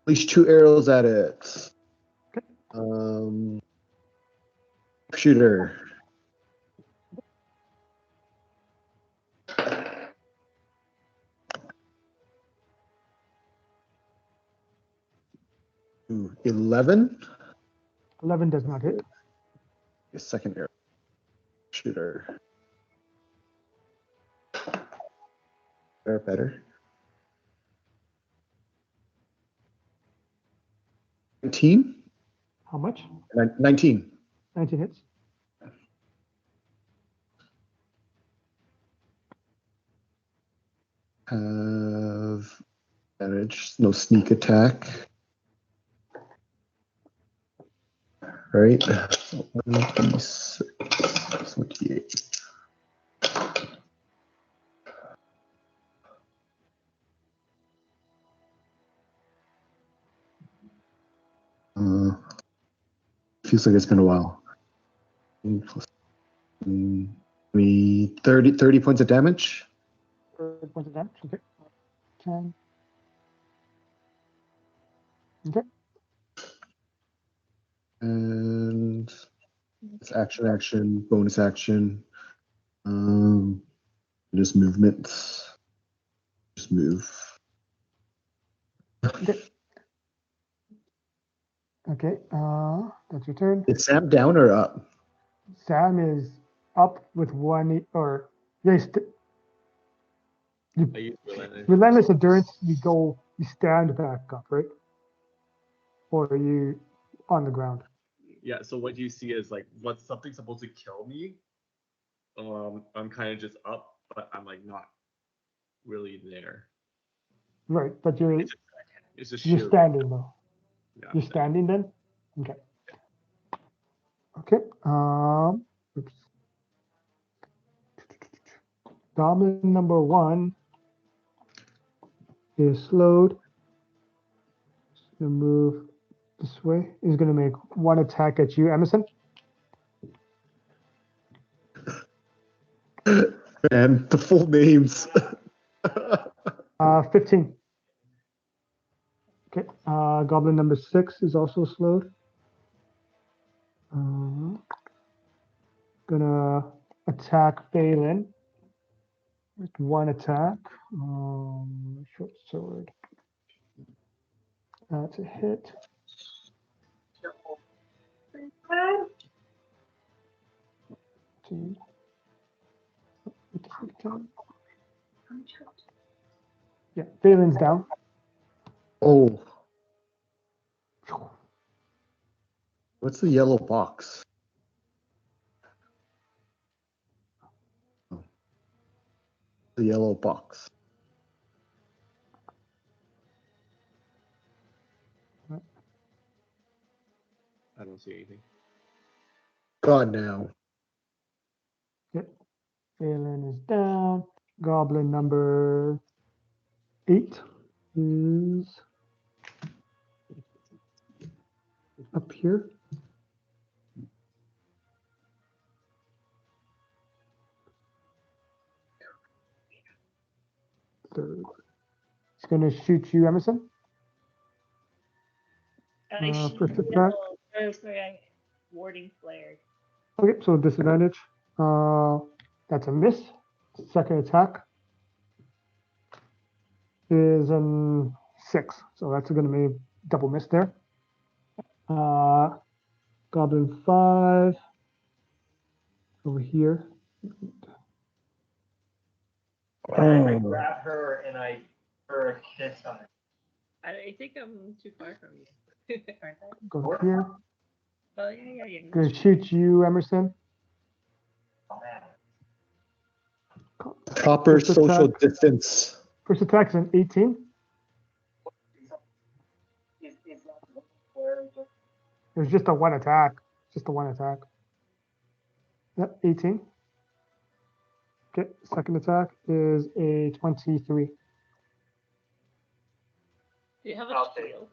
C: unleash 2 arrows at it.
B: Okay.
C: Shooter. Ooh, 11.
B: 11 does not hit.
C: A second arrow. Shooter. Better. 19.
B: How much?
C: 19.
B: 19 hits.
C: Have advantage. No sneak attack. Right. 1d6, 28. Feels like it's been a while. Plus 30 points of damage.
B: 30 points of damage. Okay. 10. Okay.
C: And it's action, bonus action. Just movements. Just move.
B: Okay. Okay. That's your turn.
C: Is Sam down or up?
B: Sam is up with 1 or yeah,
E: I use relentless.
B: relentless endurance. You stand back up, right? Or are you on the ground?
E: Yeah, so what you see is like what's something supposed to kill me. I'm kind of just up, but I'm like not really there.
B: Right, but you're
E: It's just
B: you're
E: sheer.
B: standing though.
E: Yeah,
B: You're standing then? Okay. Okay. Oops. Goblin number 1 is slowed. He's gonna move this way. He's gonna make 1 attack at you, Emerson.
C: Man, the full names.
B: 15. Okay. Goblin number 6 is also slowed. Gonna attack Balin with 1 attack. Short sword. That's a hit. Yeah, Balin's down.
C: Oh. What's the yellow box? The yellow box.
E: I don't see anything.
C: God now.
B: Yep. Balin is down. Goblin number 8 is up here. Third. He's gonna shoot you, Emerson. First attack.
F: Oh, sorry, warding flared.
B: Okay, so disadvantage. That's a miss. Second attack is a 6, so that's gonna be double miss there. Goblin 5 over here.
D: I grab her and I her a kiss on it.
F: I think I'm too far from you. Aren't I?
B: Go here.
F: Oh, yeah.
B: Gonna shoot you, Emerson.
D: Oh, man.
C: Proper
B: First
C: social
B: attack.
C: distance.
B: First attack is an 18.
D: Is that where
B: It was just a 1 attack. Just a 1 attack. Yep, 18. Okay, second attack is a 23.
F: Do you have a
D: I'll take
F: shield?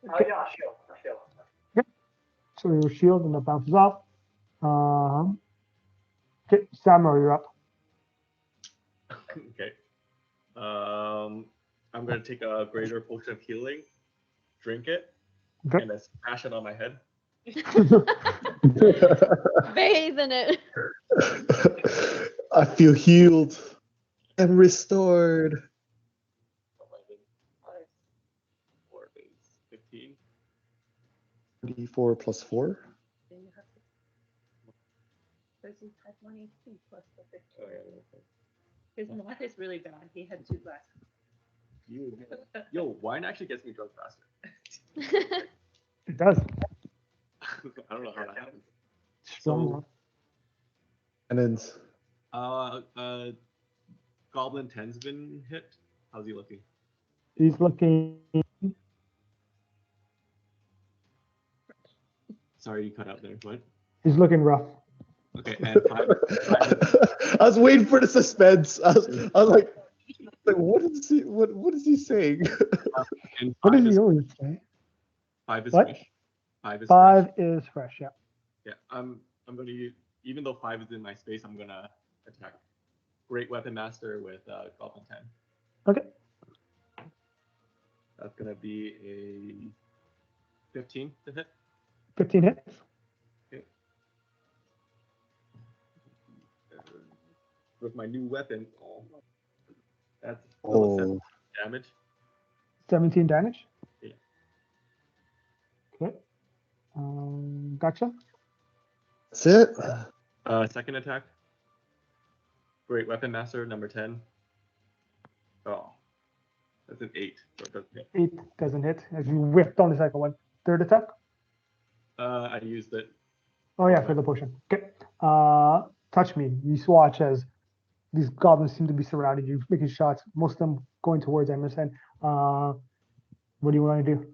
D: Oh yeah, sure.
B: So your shield and that bounces off. Okay, Samuro, you're up.
E: Okay. I'm gonna take a greater potion of healing, drink it,
B: Okay.
E: and then smash it on my head.
A: Bathe in it.
C: I feel healed and restored.
E: 11 plus 4 is 15.
C: 24 plus 4.
F: Then you have to. Because he had 1 HP plus the 15.
E: Oh, yeah, okay.
F: His math is really bad. He had 2 glasses.
E: Yo, wine actually gets me drunk faster.
B: It does.
E: I don't know how that happens.
B: Strong.
C: And then
E: Goblin 10's been hit. How's he looking?
B: He's looking.
E: Sorry, you cut out there. What?
B: He's looking rough.
E: Okay, and 5.
C: I was waiting for the suspense. I was like, what is he saying?
E: And
B: What
E: 5
B: does
E: is,
B: he always say?
E: 5 is
B: What?
E: fresh. 5 is
B: 5
E: fresh.
B: is fresh, yeah.
E: Yeah, I'm gonna use, even though 5 is in my space, I'm gonna attack Great Weapon Master with Goblin 10.
B: Okay.
E: That's gonna be a 15 to hit.
B: 15 hits.
E: Okay. With my new weapon, that's still a 7 damage.
B: 17 damage.
E: Yeah.
B: Okay. Gotcha.
C: That's it.
E: Second attack. Great Weapon Master, number 10. Oh, that's an 8. So it doesn't hit.
B: 8 doesn't hit as you whiffed on the second one. Third attack.
E: I used it.
B: Oh yeah, for the potion. Okay. Touch me. You watch as these goblins seem to be surrounding you, making shots. Most of them going towards Emerson. What do you want to do?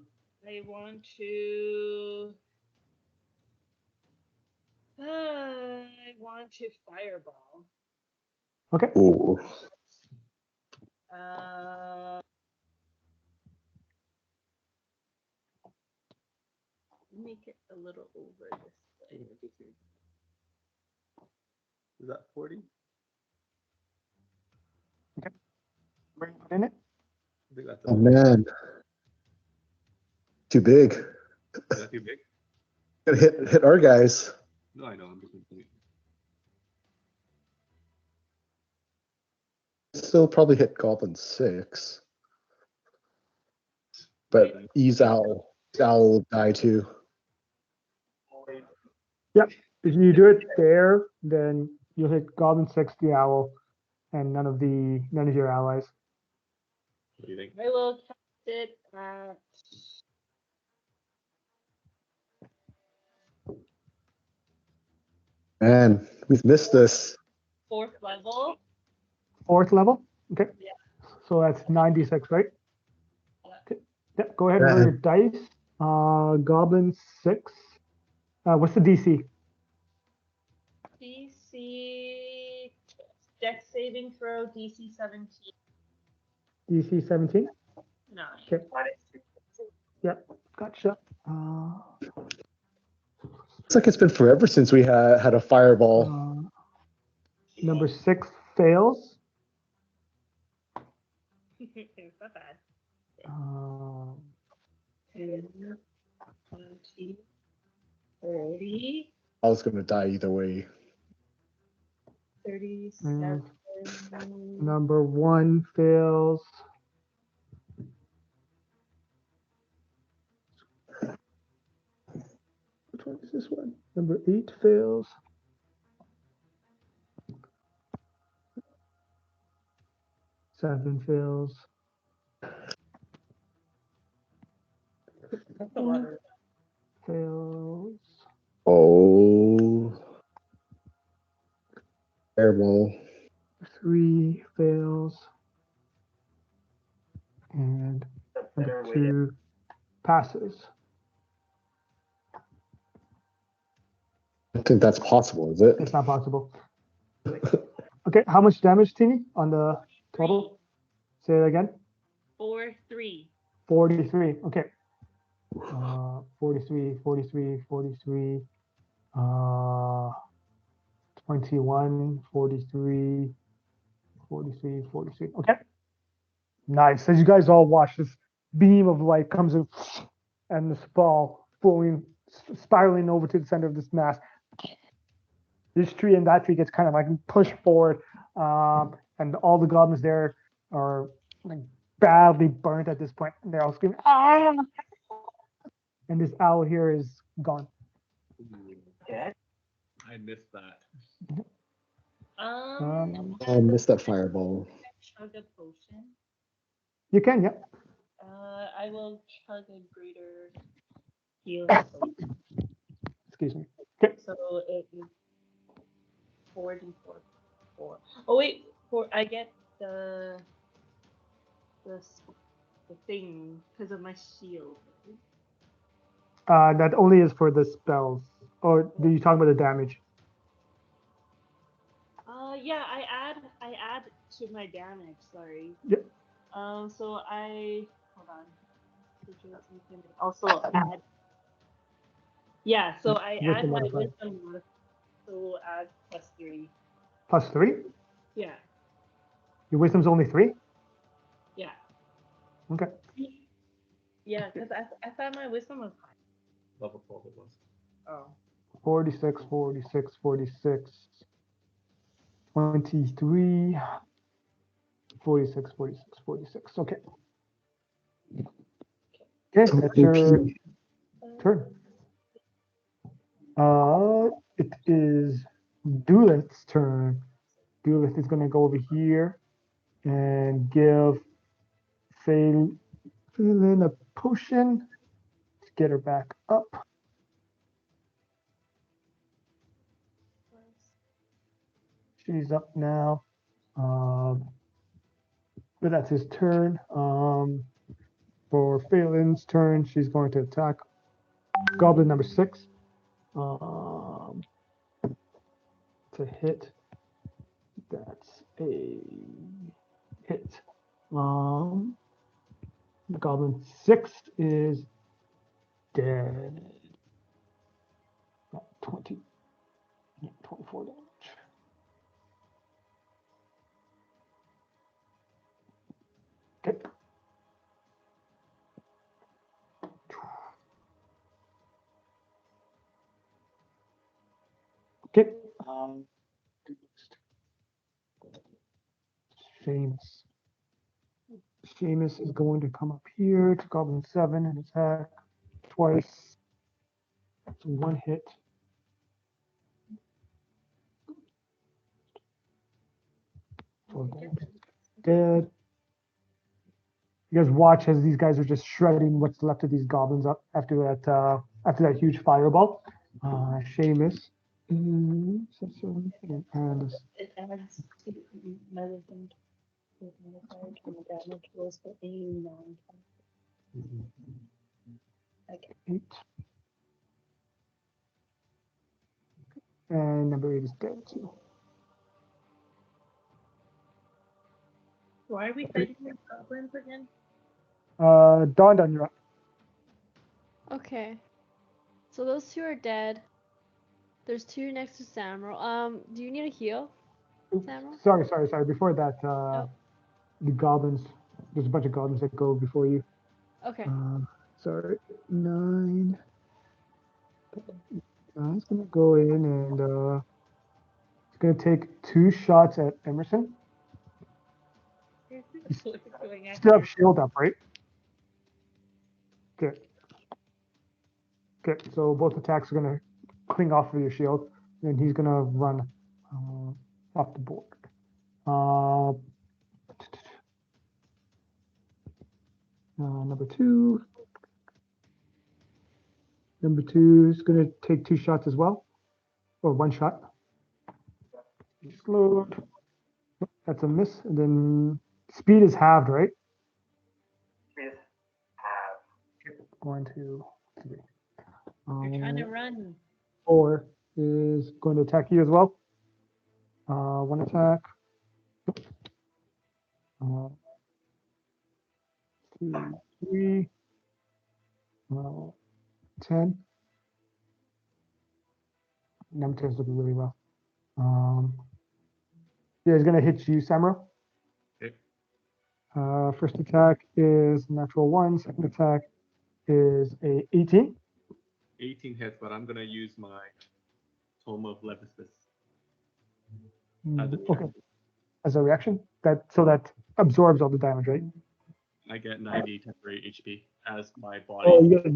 F: I want to. I want to fireball.
B: Okay.
C: Ooh.
F: Make it a little over this way.
E: Is that 40?
B: Where you put in it?
E: I think that's
C: Oh man, too big.
E: Is that too big?
C: Gonna hit our guys.
E: No, I know. I'm just thinking.
C: Still probably hit Goblin 6. But E's owl. His owl will die too.
B: Yep. If you do it there, then you'll hit Goblin 6, the owl, and none of your allies.
E: What do you think?
F: I will cast it at
C: Man, we've missed this.
F: 4th level.
B: 4th level? Okay.
F: Yeah.
B: So that's 96, right? Okay. Yep. Go ahead and roll your dice. Goblin 6. What's the DC?
F: DC Dex saving throw DC 17.
B: DC 17?
F: 9.
B: Okay. Yep. Gotcha.
C: It's like it's been forever since we had a fireball.
B: Number 6 fails.
F: It's not bad.
B: 10,
F: 20, 30,
C: I was gonna die either way.
F: 37.
B: number 1 fails. Which one is this one? Number 8 fails. 7 fails.
F: That's a lot of
B: Fails.
C: Oh, fireball.
B: 3 fails. And
D: better
B: number
D: way to
B: 2 passes.
C: I don't think that's possible, is it?
B: It's not possible. Okay, how much damage, Tini, on the total? Say it again.
F: 4-3.
B: 43. Okay. 43, 43, 43. 21, 43, 43, 43. Okay. Nice. As you guys all watch, this beam of light comes in and this ball flowing, spiraling over to the center of this mass. This tree and that tree gets kind of like pushed forward, and all the goblins there are like badly burnt at this point. And they're all screaming, "Ah!" And this owl here is gone.
D: get.
E: I missed that.
C: I missed that fireball.
F: Chug a potion.
B: You can, yeah.
F: I will chug a greater heal potion.
B: Excuse me. Okay.
F: So it is 44. Oh wait, I get the thing because of my shield.
B: That only is for the spells. Or do you talk about the damage?
F: Yeah, I add to my damage. Sorry.
B: Yep.
F: So I hold on. Also add. Yeah, so I
B: Wisdom
F: add my
B: modifier.
F: wisdom modifier. So add +3.
B: +3?
F: Yeah.
B: Your wisdom's only 3?
F: Yeah.
B: Okay.
F: Yeah, because I thought my wisdom was high.
E: Level 12 it was.
F: Oh.
B: 46, 46, 46, 23, 46, 46, 46. Okay. Okay, that's your turn. It is Doolith's turn. Doolith is gonna go over here and give Phelan a potion to get her back up. She's up now. But that's his turn. For Phelan's turn, she's going to attack Goblin number 6. To hit. That's a hit. Goblin 6 is dead. 20, 24 damage. Seamus. Seamus is going to come up here to Goblin 7 and attack twice. So 1 hit. Dead. You guys watch as these guys are just shredding what's left of these goblins up after that huge fireball. Seamus. And
F: It adds to medicine to modifier to the damage rolls for any non-type. Okay.
B: 8. And number 8 is dead too.
F: Why are we fighting with goblins again?
B: Don, you're up.
A: Okay. So those 2 are dead. There's 2 next to Samuro. Do you need a heal, Samuro?
B: Sorry. Before that, the goblins. There's a bunch of goblins that go before you.
A: Okay.
B: Sorry, 9. He's gonna go in and he's gonna take 2 shots at Emerson. Still have shield up, right? Okay. Okay, so both attacks are gonna cling off of your shield, and he's gonna run off the board. Number 2. Number 2 is gonna take 2 shots as well, or 1 shot. Explode. That's a miss. And then speed is halved, right?
D: Is have
B: 1, 2, 3.
F: You're trying to run.
B: 4 is going to attack you as well. 1 attack. 2, 3. 10. Number 10 is looking really well. Yeah, he's going to hit you, Samuro.
E: Okay.
B: First attack is natural 1. Second attack is a 18.
E: 18 hits, but I'm gonna use my Tome of Leviticus.
B: Okay. As a reaction, that absorbs all the damage, right?
E: I get 90 temporary HP as my body.
B: Oh, you get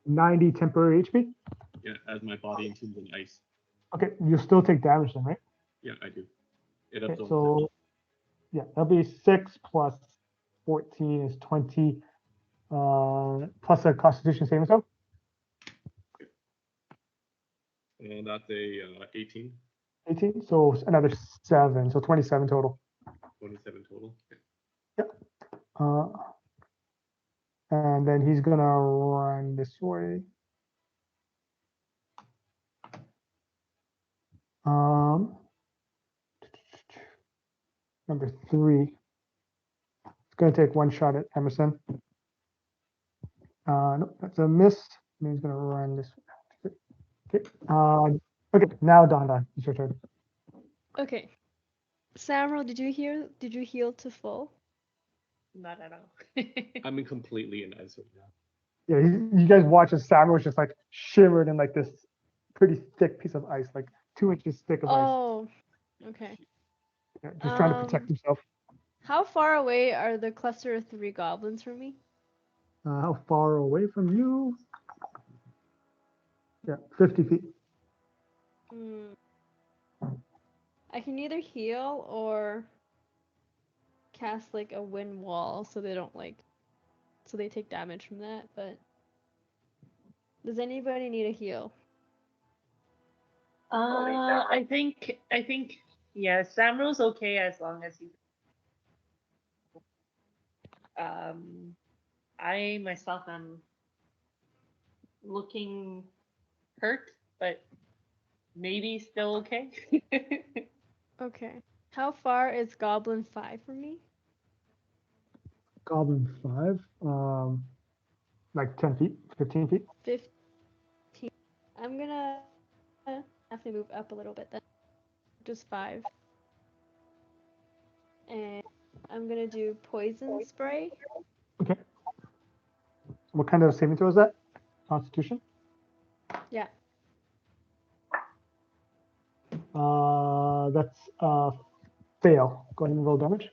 B: 90 temporary HP.
E: Yeah, as my body entombs in ice.
B: Okay, you'll still take damage then, right?
E: Yeah, I do. It
B: Okay,
E: absorbs
B: so yeah, that'll be 6 plus 14 is 20. Plus a Constitution saving throw.
E: it. And that's a 18.
B: 18. So another 7. So 27 total.
E: 27 total.
B: Uh, and then he's gonna run this way. Number 3. It's gonna take 1 shot at Emerson. No, that's a miss. And he's gonna run this way. Okay. Okay. Now Don, it's your turn.
A: Okay. Samuro, did you heal to full?
F: Not at all.
E: I'm in completely in ice right now.
B: Yeah, you guys watch as Samuro was just like shimmered in like this pretty thick piece of ice, like 2 inches thick of ice.
A: Oh, okay.
B: Yeah, just trying to protect himself.
A: How far away are the cluster of 3 goblins from me?
B: How far away from you? Yeah, 50 feet.
A: I can either heal or cast like a wind wall so they don't so they take damage from that, but does anybody need a heal?
F: I think yeah, Samuro's okay as long as he's I myself am looking hurt, but maybe still okay.
A: Okay. How far is Goblin 5 from me?
B: Goblin 5, like 10 feet, 15 feet.
A: 15. I'm gonna have to move up a little bit then. Just 5. And I'm gonna do poison spray.
B: Okay. What kind of saving throw is that? Constitution?
A: Yeah.
B: That's fail. Go ahead and roll damage.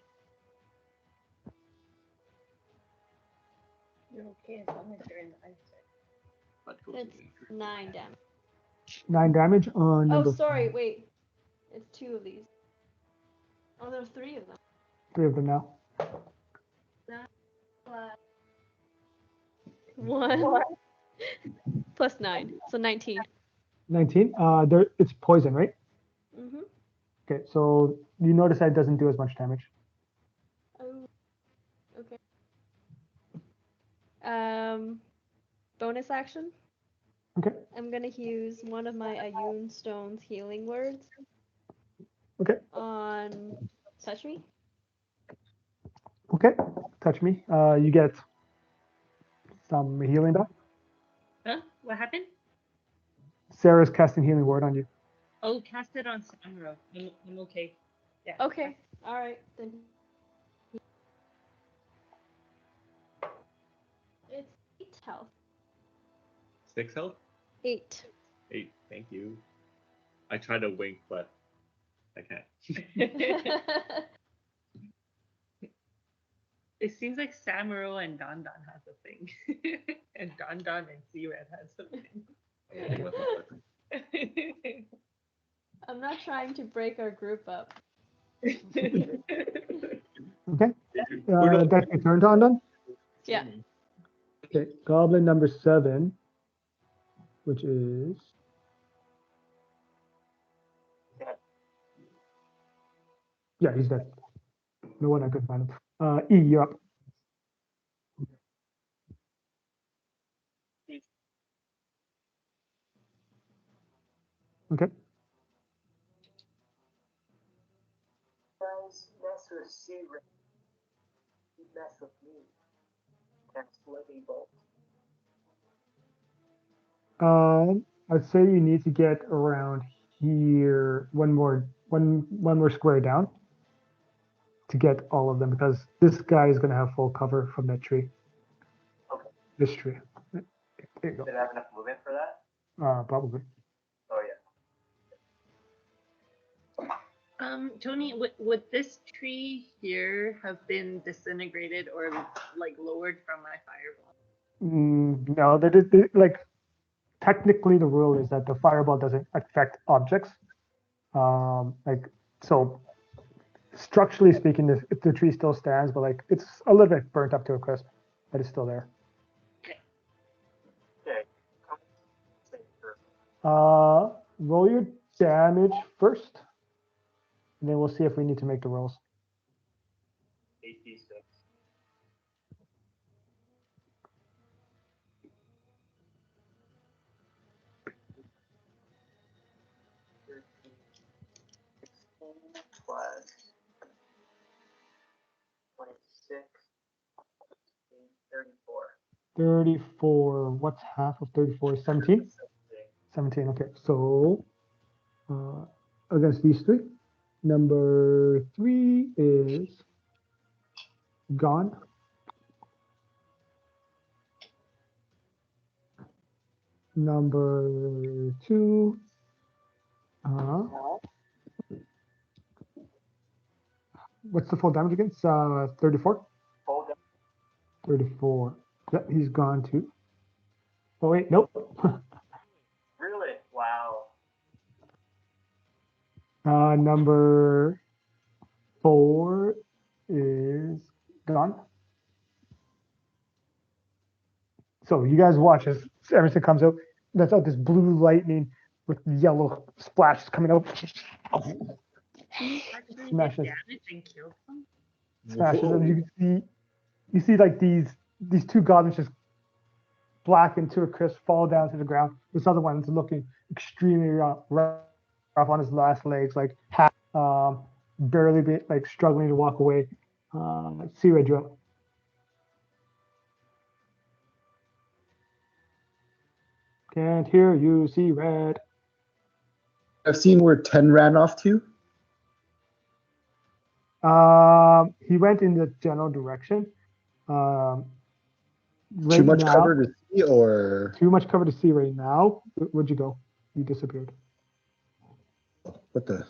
F: You're okay as long as you're in the ice.
E: But goes
A: It's
E: in.
A: 9 damage.
B: 9 damage on
A: Oh,
B: number
A: sorry, wait. It's 2 of these. Oh, there's 3 of them.
B: 3 of them now.
A: 1 plus 9, so 19.
B: 19. It's poison, right?
A: Mm-hmm.
B: Okay, so you notice that it doesn't do as much damage.
A: Oh, okay. Bonus action.
B: Okay.
A: I'm gonna use one of my Ayun Stone's healing words.
B: Okay.
A: On touch me.
B: Okay. Touch me. You get some healing dot.
F: Huh? What happened?
B: Sarah's casting healing word on you.
F: Oh, cast it on Samuro. I'm okay. Yeah.
A: Okay. All right then. It's 8 health.
E: 6 health?
A: 8.
E: 8. Thank you. I tried to wink, but I can't.
F: It seems like Samuro and Don has a thing. And Don and Kcired has a thing.
A: I'm not trying to break our group up.
B: Okay. That's your turn, Tonton.
A: Yeah.
B: Okay. Goblin number 7, which is. Yeah, he's dead. No one I could find him. E, you're up. Okay.
D: Guys, mess with Kcired. You mess with me. Cast Lightning Bolt.
B: I'd say you need to get around here one more square down to get all of them because this guy is going to have full cover from that tree.
D: Okay.
B: This tree. There you go.
D: Did I have enough movement for that?
B: Probably.
D: Oh yeah.
F: Tony, would this tree here have been disintegrated or like lowered from my fireball?
B: No, like technically the rule is that the fireball doesn't affect objects. Like so, structurally speaking, the tree still stands, but like it's a little bit burnt up to a crisp, but it's still there.
D: Okay.
B: Roll your damage first, and then we'll see if we need to make the rolls.
D: 8d6. Plus 26, 34.
B: 34. What's half of 34? 17? 17. Okay. So against these 3, number 3 is gone. Number 2. What's the full damage again? It's 34.
D: Full damage.
B: 34. Yep, he's gone too. Oh wait, nope.
D: Really? Wow.
B: Number 4 is gone. So you guys watch as everything comes out. That's out this blue lightning with yellow splashes coming out.
F: Actually,
B: Smashes.
F: did damage and killed them?
B: Smashes them. You see like these 2 goblins just blackened to a crisp, fall down to the ground. This other one's looking extremely rough on his last legs, like half, barely like struggling to walk away. Kcired, you're up. Can't hear you, Kcired.
C: I've seen where 10 ran off to.
B: He went in the general direction.
C: Too
B: Right
C: much
B: now,
C: cover to see, or
B: too much cover to see right now. Where'd you go? You disappeared.
C: What the?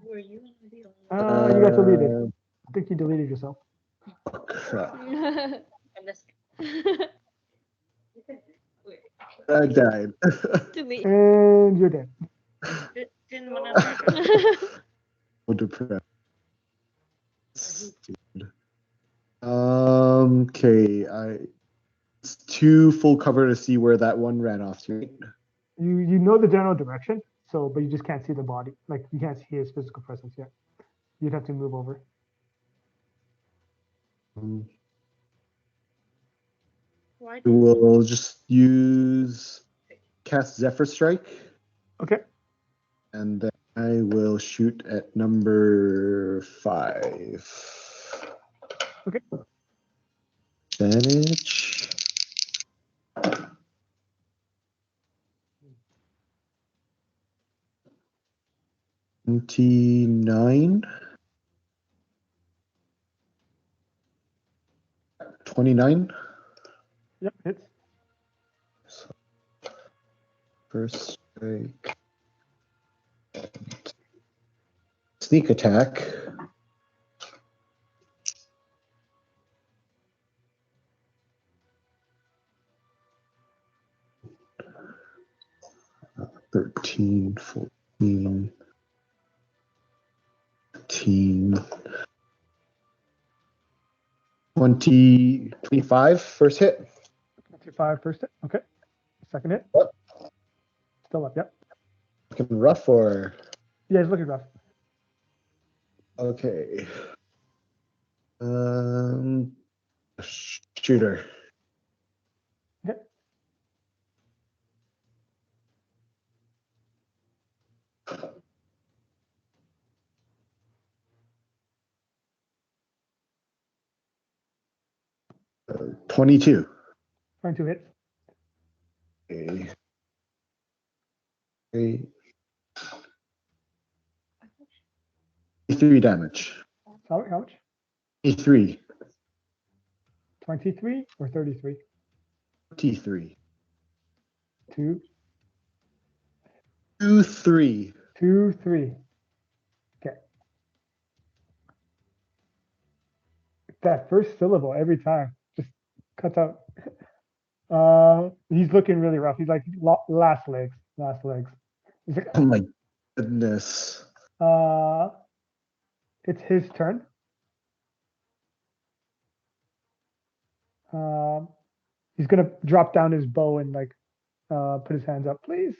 F: Were you already on?
B: You got deleted. I think you deleted yourself.
C: Oh, crap.
F: I missed
C: I died.
A: Delete.
B: And you're dead.
F: it. Didn't want to.
C: So depressed. Okay, it's too full cover to see where that one ran off to.
B: You know the general direction, so but you just can't see the body. Like you can't see his physical presence yet. You'd have to move over.
F: Why?
C: We'll just use cast Zephyr Strike,
B: Okay.
C: and then I will shoot at number 5.
B: Okay.
C: Advantage. $29. 29.
B: Yep, hits.
C: First strike. Sneak attack. $13, $14, $15, $20, $25 first hit.
B: 25 first hit. Okay. Second hit.
C: What?
B: Still up. Yep.
C: Looking rough or
B: Yeah, it's looking rough.
C: okay. Shooter.
B: Okay.
C: 22.
B: 22 hits.
C: Okay. Okay. 3 damage.
B: Sorry, how much?
C: 3.
B: 23 or 33?
C: T3.
B: 2,
C: 2, 3.
B: 2, 3. Okay. That first syllable every time just cuts out. He's looking really rough. He's like last legs. He's like,
C: Oh my goodness.
B: it's his turn. He's gonna drop down his bow and like put his hands up, please.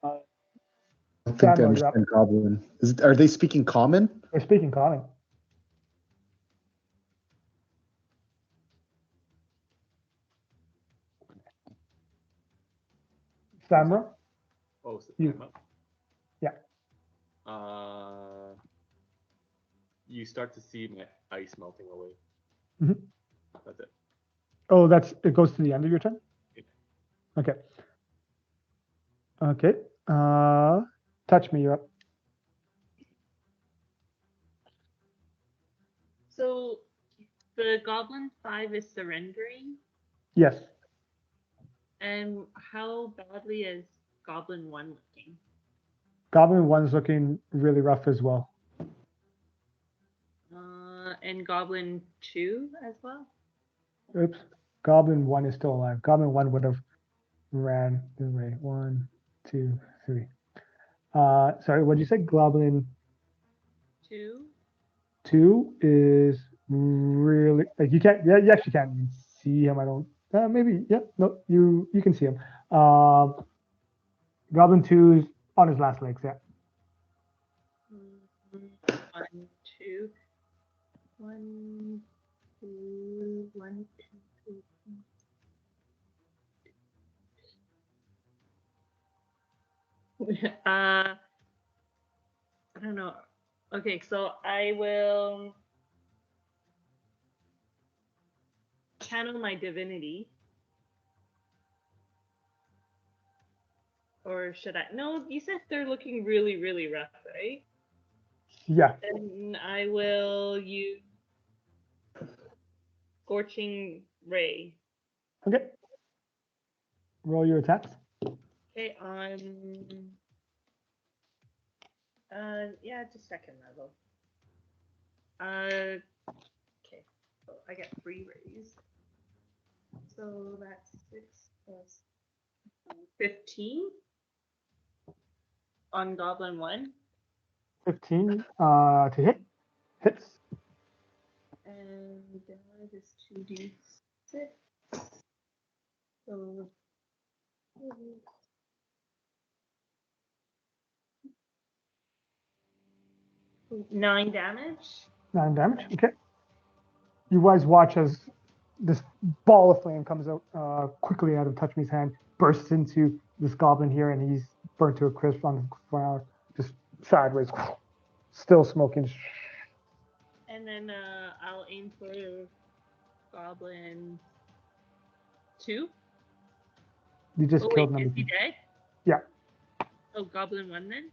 C: I don't think they
B: Samuro, you're up.
C: understand Goblin. Are they speaking common?
B: They're speaking common. Samuro,
E: Oh, so
B: You.
E: I'm up?
B: Yeah.
E: You start to see my ice melting away.
B: Mhm.
E: That's it.
B: Oh, it goes to the end of your turn?
E: Yeah.
B: Okay. Okay. Touch me, you're up.
F: So the Goblin 5 is surrendering.
B: Yes.
F: And how badly is Goblin 1 looking?
B: Goblin 1's looking really rough as well.
F: And Goblin 2 as well?
B: Oops. Goblin 1 is still alive. Goblin 1 would have ran away. 1, 2, 3. Sorry, what did you say? Goblin
F: 2?
B: 2 is really like you can't. Yeah, you actually can't even see him. I don't. Maybe. Yeah. No, you can see him. Goblin 2 is on his last legs. Yeah.
F: 1, 2. 1, 2, 1, 2, 3. I don't know. Okay, so I will channel my divinity. Or should I? No, you said they're looking really, really rough, right?
B: Yeah.
F: And I will use Scorching Ray.
B: Okay. Roll your attacks.
F: Okay, on. Yeah, just second level. Okay, so I get 3 rays. So that's 6 plus 15 on Goblin 1.
B: 15 to hit. Hits.
F: And damage is 2d6. So. 9 damage.
B: 9 damage. Okay. You guys watch as this ball of flame comes out quickly out of Touch Me's hand, bursts into this goblin here, and he's burnt to a crisp on the ground, just sideways, still smoking.
F: And then I'll aim for Goblin 2.
B: You just
F: Oh,
B: killed
F: wait,
B: number
F: is he
B: 2.
F: dead?
B: Yeah.
F: Oh, Goblin 1 then?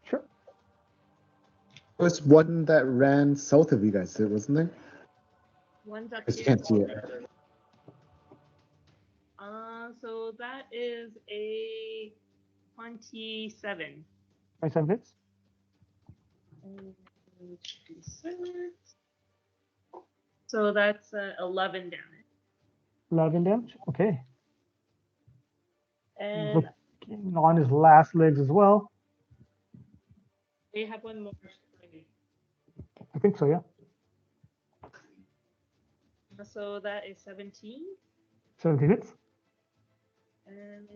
B: Sure.
C: There was one that ran south of you guys, wasn't there?
F: One's up
C: Because you
F: here.
C: can't see it.
F: So that is a 27.
B: 27 hits.
F: And 26. So that's 11 damage.
B: 11 damage. Okay.
F: And
B: Looking on his last legs as well.
F: they have one more spray.
B: I think so, yeah.
F: So that is 17.
B: 17 hits.
F: And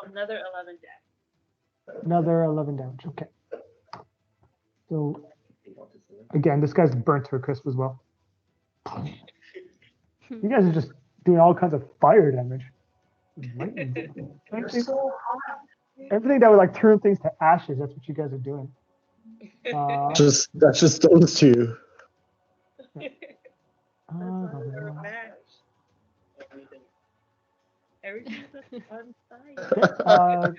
F: another 11 damage.
B: Another 11 damage. Okay. So, again, this guy's burnt to a crisp as well. You guys are just doing all kinds of fire damage. Everything that would like turn things to ashes, that's what you guys are doing.
C: That's just those two.
F: Everything's on side.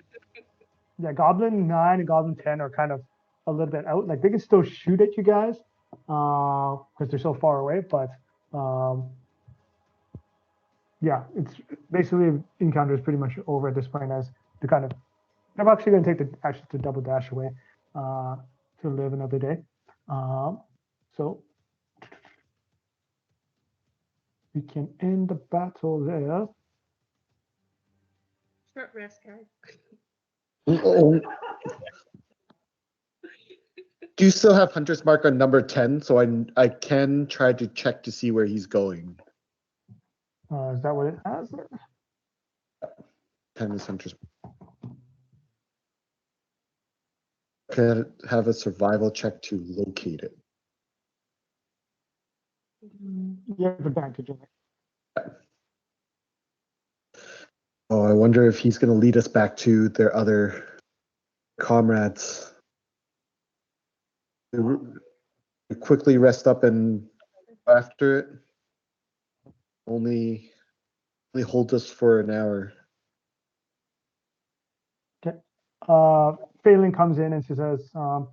B: Yeah, Goblin 9 and Goblin 10 are kind of a little bit out. Like they can still shoot at you guys because they're so far away, but yeah, it's basically encounter is pretty much over at this point as the kind of I'm actually going to take the action to double dash away to live another day. So we can end the battle there.
F: Short rest, guys.
C: Oh. Do you still have Hunter's Mark on number 10? So I can try to check to see where he's going.
B: Is that what it has?
C: 10 is Hunter's Mark. Can have a survival check to locate it.
B: You have advantage in it.
C: Oh, I wonder if he's going to lead us back to their other comrades. Quickly rest up and go after it. Only hold us for an hour.
B: Okay. Phelan comes in and she says, I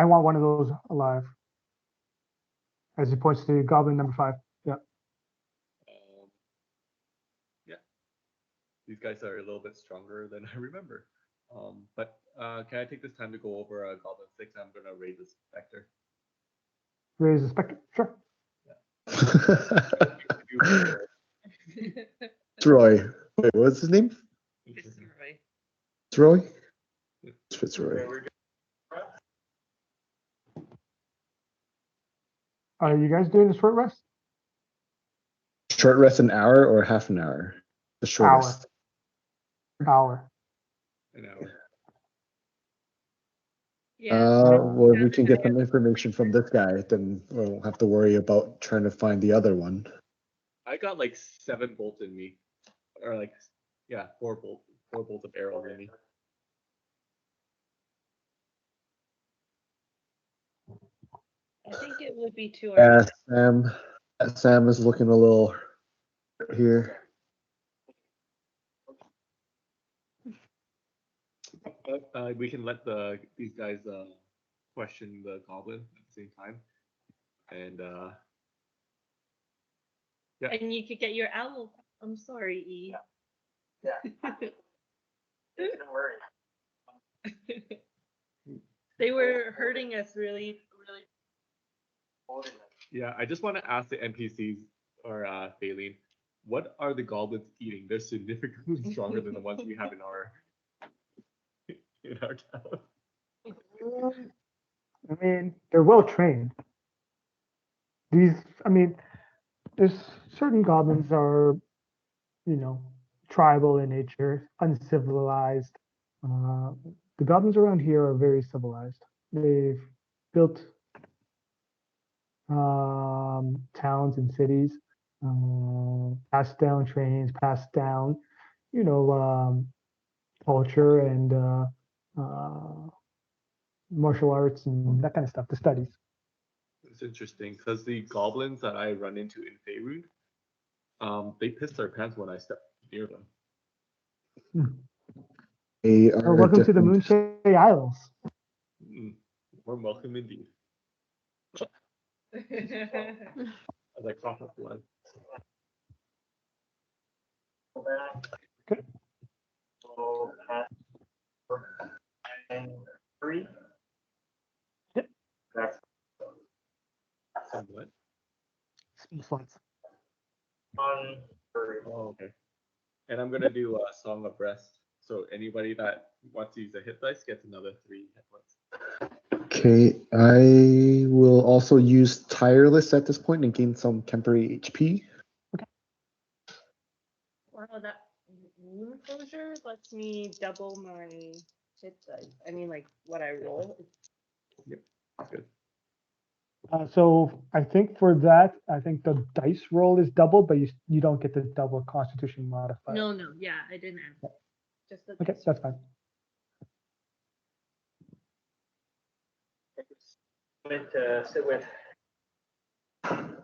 B: want one of those alive. As he points to Goblin number 5. Yeah.
E: Yeah. These guys are a little bit stronger than I remember. But can I take this time to go over Goblin 6? I'm going to raise the specter.
B: Raise the specter. Sure.
C: Troy. Wait, what's his name? Troy? Fitzroy.
B: Are you guys doing the short rest?
C: Short rest an hour or half an hour? The shortest.
B: Hour.
E: An hour.
F: Yeah.
C: Well, we can get some information from this guy, then we won't have to worry about trying to find the other one.
E: I got like 7 bolts in me. Or like, yeah, 4 bolts of arrow in me.
F: I think it would be too
C: Yeah,
F: early.
C: Sam is looking a little here.
E: We can let these guys question the goblin at the same time, and yeah.
F: And you could get your owl I'm sorry, E.
D: Yeah. Don't worry.
F: They were hurting us really, really.
D: Holding them.
E: Yeah, I just want to ask the NPCs or Baleen, what are the goblins eating? They're significantly stronger than the ones we have in our town.
B: I mean, they're well trained. There's certain goblins are, tribal in nature, uncivilized. The goblins around here are very civilized. They've built towns and cities, passed down trains, passed down, culture and martial arts and that kind of stuff, the studies.
E: It's interesting because the goblins that I run into in Faerun, they piss their pants when I step near them.
C: They are
B: Welcome to the
C: different.
B: Moonshade Isles.
E: More welcome indeed. As I cough up blood.
D: Go back.
B: Okay.
D: So pass and 3.
B: Yep.
D: That's
E: What?
B: Slides.
D: on 3.
E: Oh, okay. And I'm gonna do a Song of Rest. So anybody that wants to use a hit dice gets another 3 hit points.
C: Okay, I will also use Tireless at this point and gain some temporary HP.
F: Wow, that wound closure lets me double my hit dice. I mean, like what I roll.
E: Good.
B: So I think for that, the dice roll is doubled, but you don't get the double Constitution modifier.
F: No, yeah, I didn't add. Just the
B: Okay,
F: dice.
B: that's fine.
D: Went to sit with Tonton.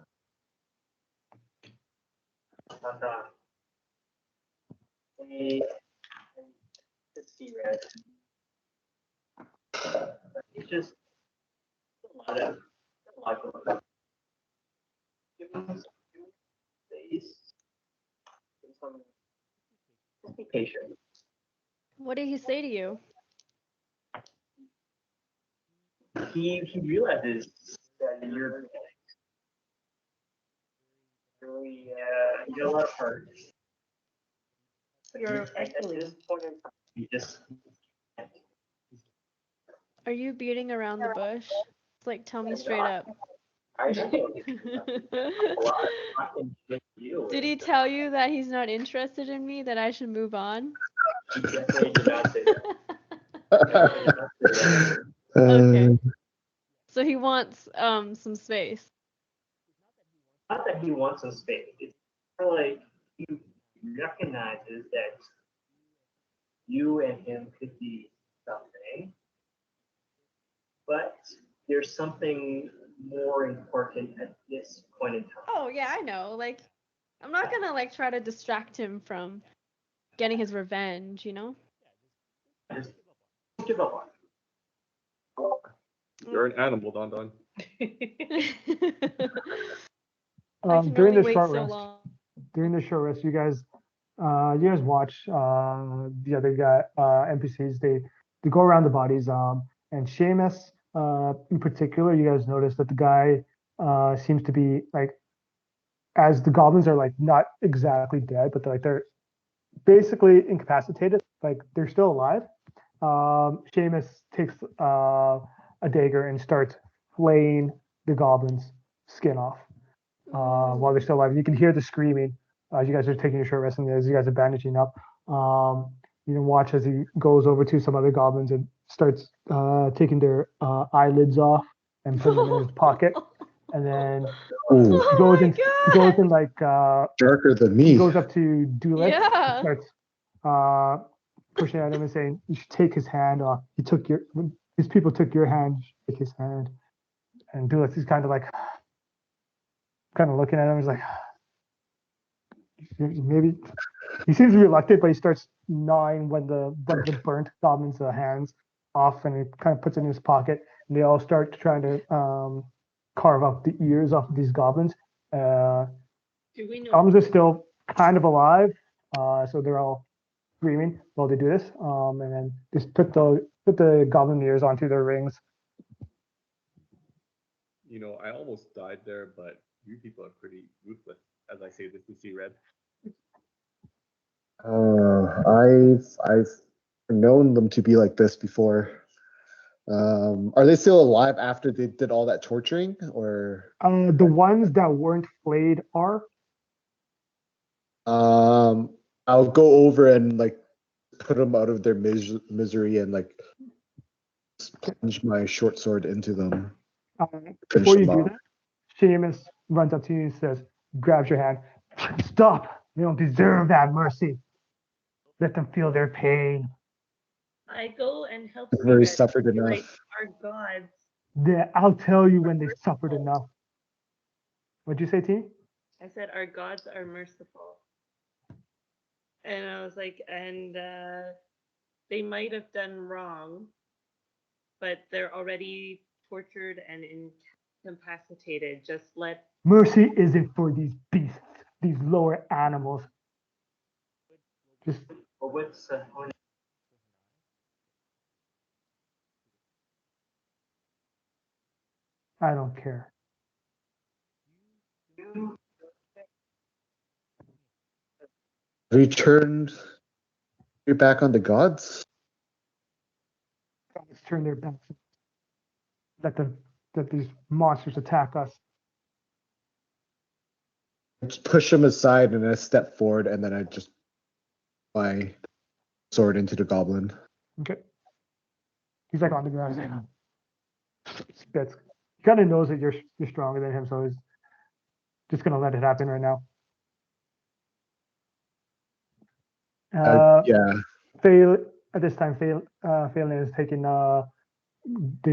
D: He Kcired. It's just a lot going on. Give him some space. Give him some. Just be patient.
A: What did he say to you?
D: He realizes that you're really you got a lot of heart.
F: You're
D: At this point in time, you just
A: Are you beating around the bush? It's like, tell me straight up.
D: I know a lot fucking shit to deal with.
A: Did he tell you that he's not interested in me, that I should move on?
D: He definitely did not say that. Definitely did not say that.
A: Okay. So he wants some space.
D: Not that he wants some space. It's more like he recognizes that you and him could be something, but there's something more important at this point in time.
A: Oh yeah, I know. Like, I'm not gonna like try to distract him from getting his revenge, you know?
D: Just don't give up on it.
E: You're an animal, Don.
A: I can
B: During
A: only
B: the
A: wait
B: short
A: so
B: rest,
A: long.
B: you guys watch the other guy NPCs. They go around the bodies. And Seamus, in particular, you guys notice that the guy seems to be like, as the goblins are like not exactly dead, but they're basically incapacitated. Like they're still alive. Seamus takes a dagger and starts flaying the goblin's skin off while they're still alive. You can hear the screaming as you guys are taking a short rest and as you guys are bandaging up. You can watch as he goes over to some other goblins and starts taking their eyelids off and putting them in his pocket. And then
C: Ooh,
B: he goes in like
C: darker than
B: he
C: me.
B: goes up to Dulik
A: Yeah.
B: and starts pushing at him and saying, "You should take his hand off. His people took your hand. You should take his hand." And Dulik is kind of looking at him. He's like, maybe he seems reluctant, but he starts gnawing one of the burnt goblin's hands off, and he kind of puts it in his pocket. And they all start trying to carve up the ears off of these goblins.
F: Do we know?
B: Goblins are still kind of alive. So they're all screaming while they do this. And then just put the goblin ears onto their rings.
E: You know, I almost died there, but you people are pretty ruthless, as I say this to Kcired.
C: I've known them to be like this before. Are they still alive after they did all that torturing, or?
B: The ones that weren't flayed are.
C: I'll go over and like put them out of their misery and like plunge my short sword into them.
B: Before you
C: them
B: do
C: off.
B: that, Seamus runs up to you and says, grabs your hand. Stop! They don't deserve that mercy. Let them feel their pain.
F: I go and help
C: They've already
F: Kcired,
C: suffered
F: be like,
C: enough.
F: our gods.
B: I'll tell you when they've suffered enough. What'd you say, T?
F: I said, our gods are merciful. And I was like, and they might have done wrong, but they're already tortured and incapacitated. Just let.
B: Mercy isn't for these beasts, these lower animals. Just
D: But what's
B: I don't care.
C: Returned. You're back on the gods.
B: Let's turn their backs. Let these monsters attack us.
C: Just push him aside and I step forward, and then I just my sword into the goblin.
B: Okay. He's like on the ground. Spits. He kind of knows that you're stronger than him, so he's just gonna let it happen right now.
C: Yeah.
B: Fail at this time. Phelan is taking the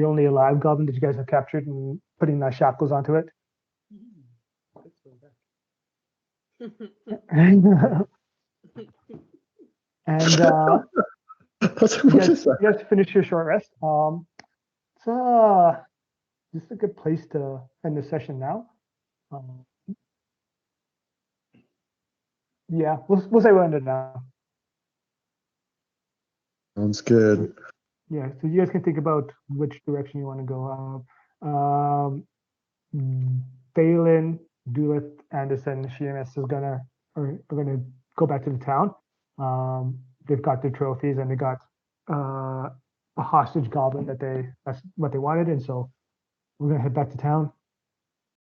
B: only alive goblin that you guys have captured and putting shackles onto it. And you guys finish your short rest. So this is a good place to end the session now. Yeah, we'll say we'll end it now.
C: Sounds good.
B: Yeah, so you guys can think about which direction you want to go. Balin, Dulith, Anderson, Sheamus are gonna go back to the town. They've got their trophies and they got a hostage goblin that's what they wanted, and so we're gonna head back to town.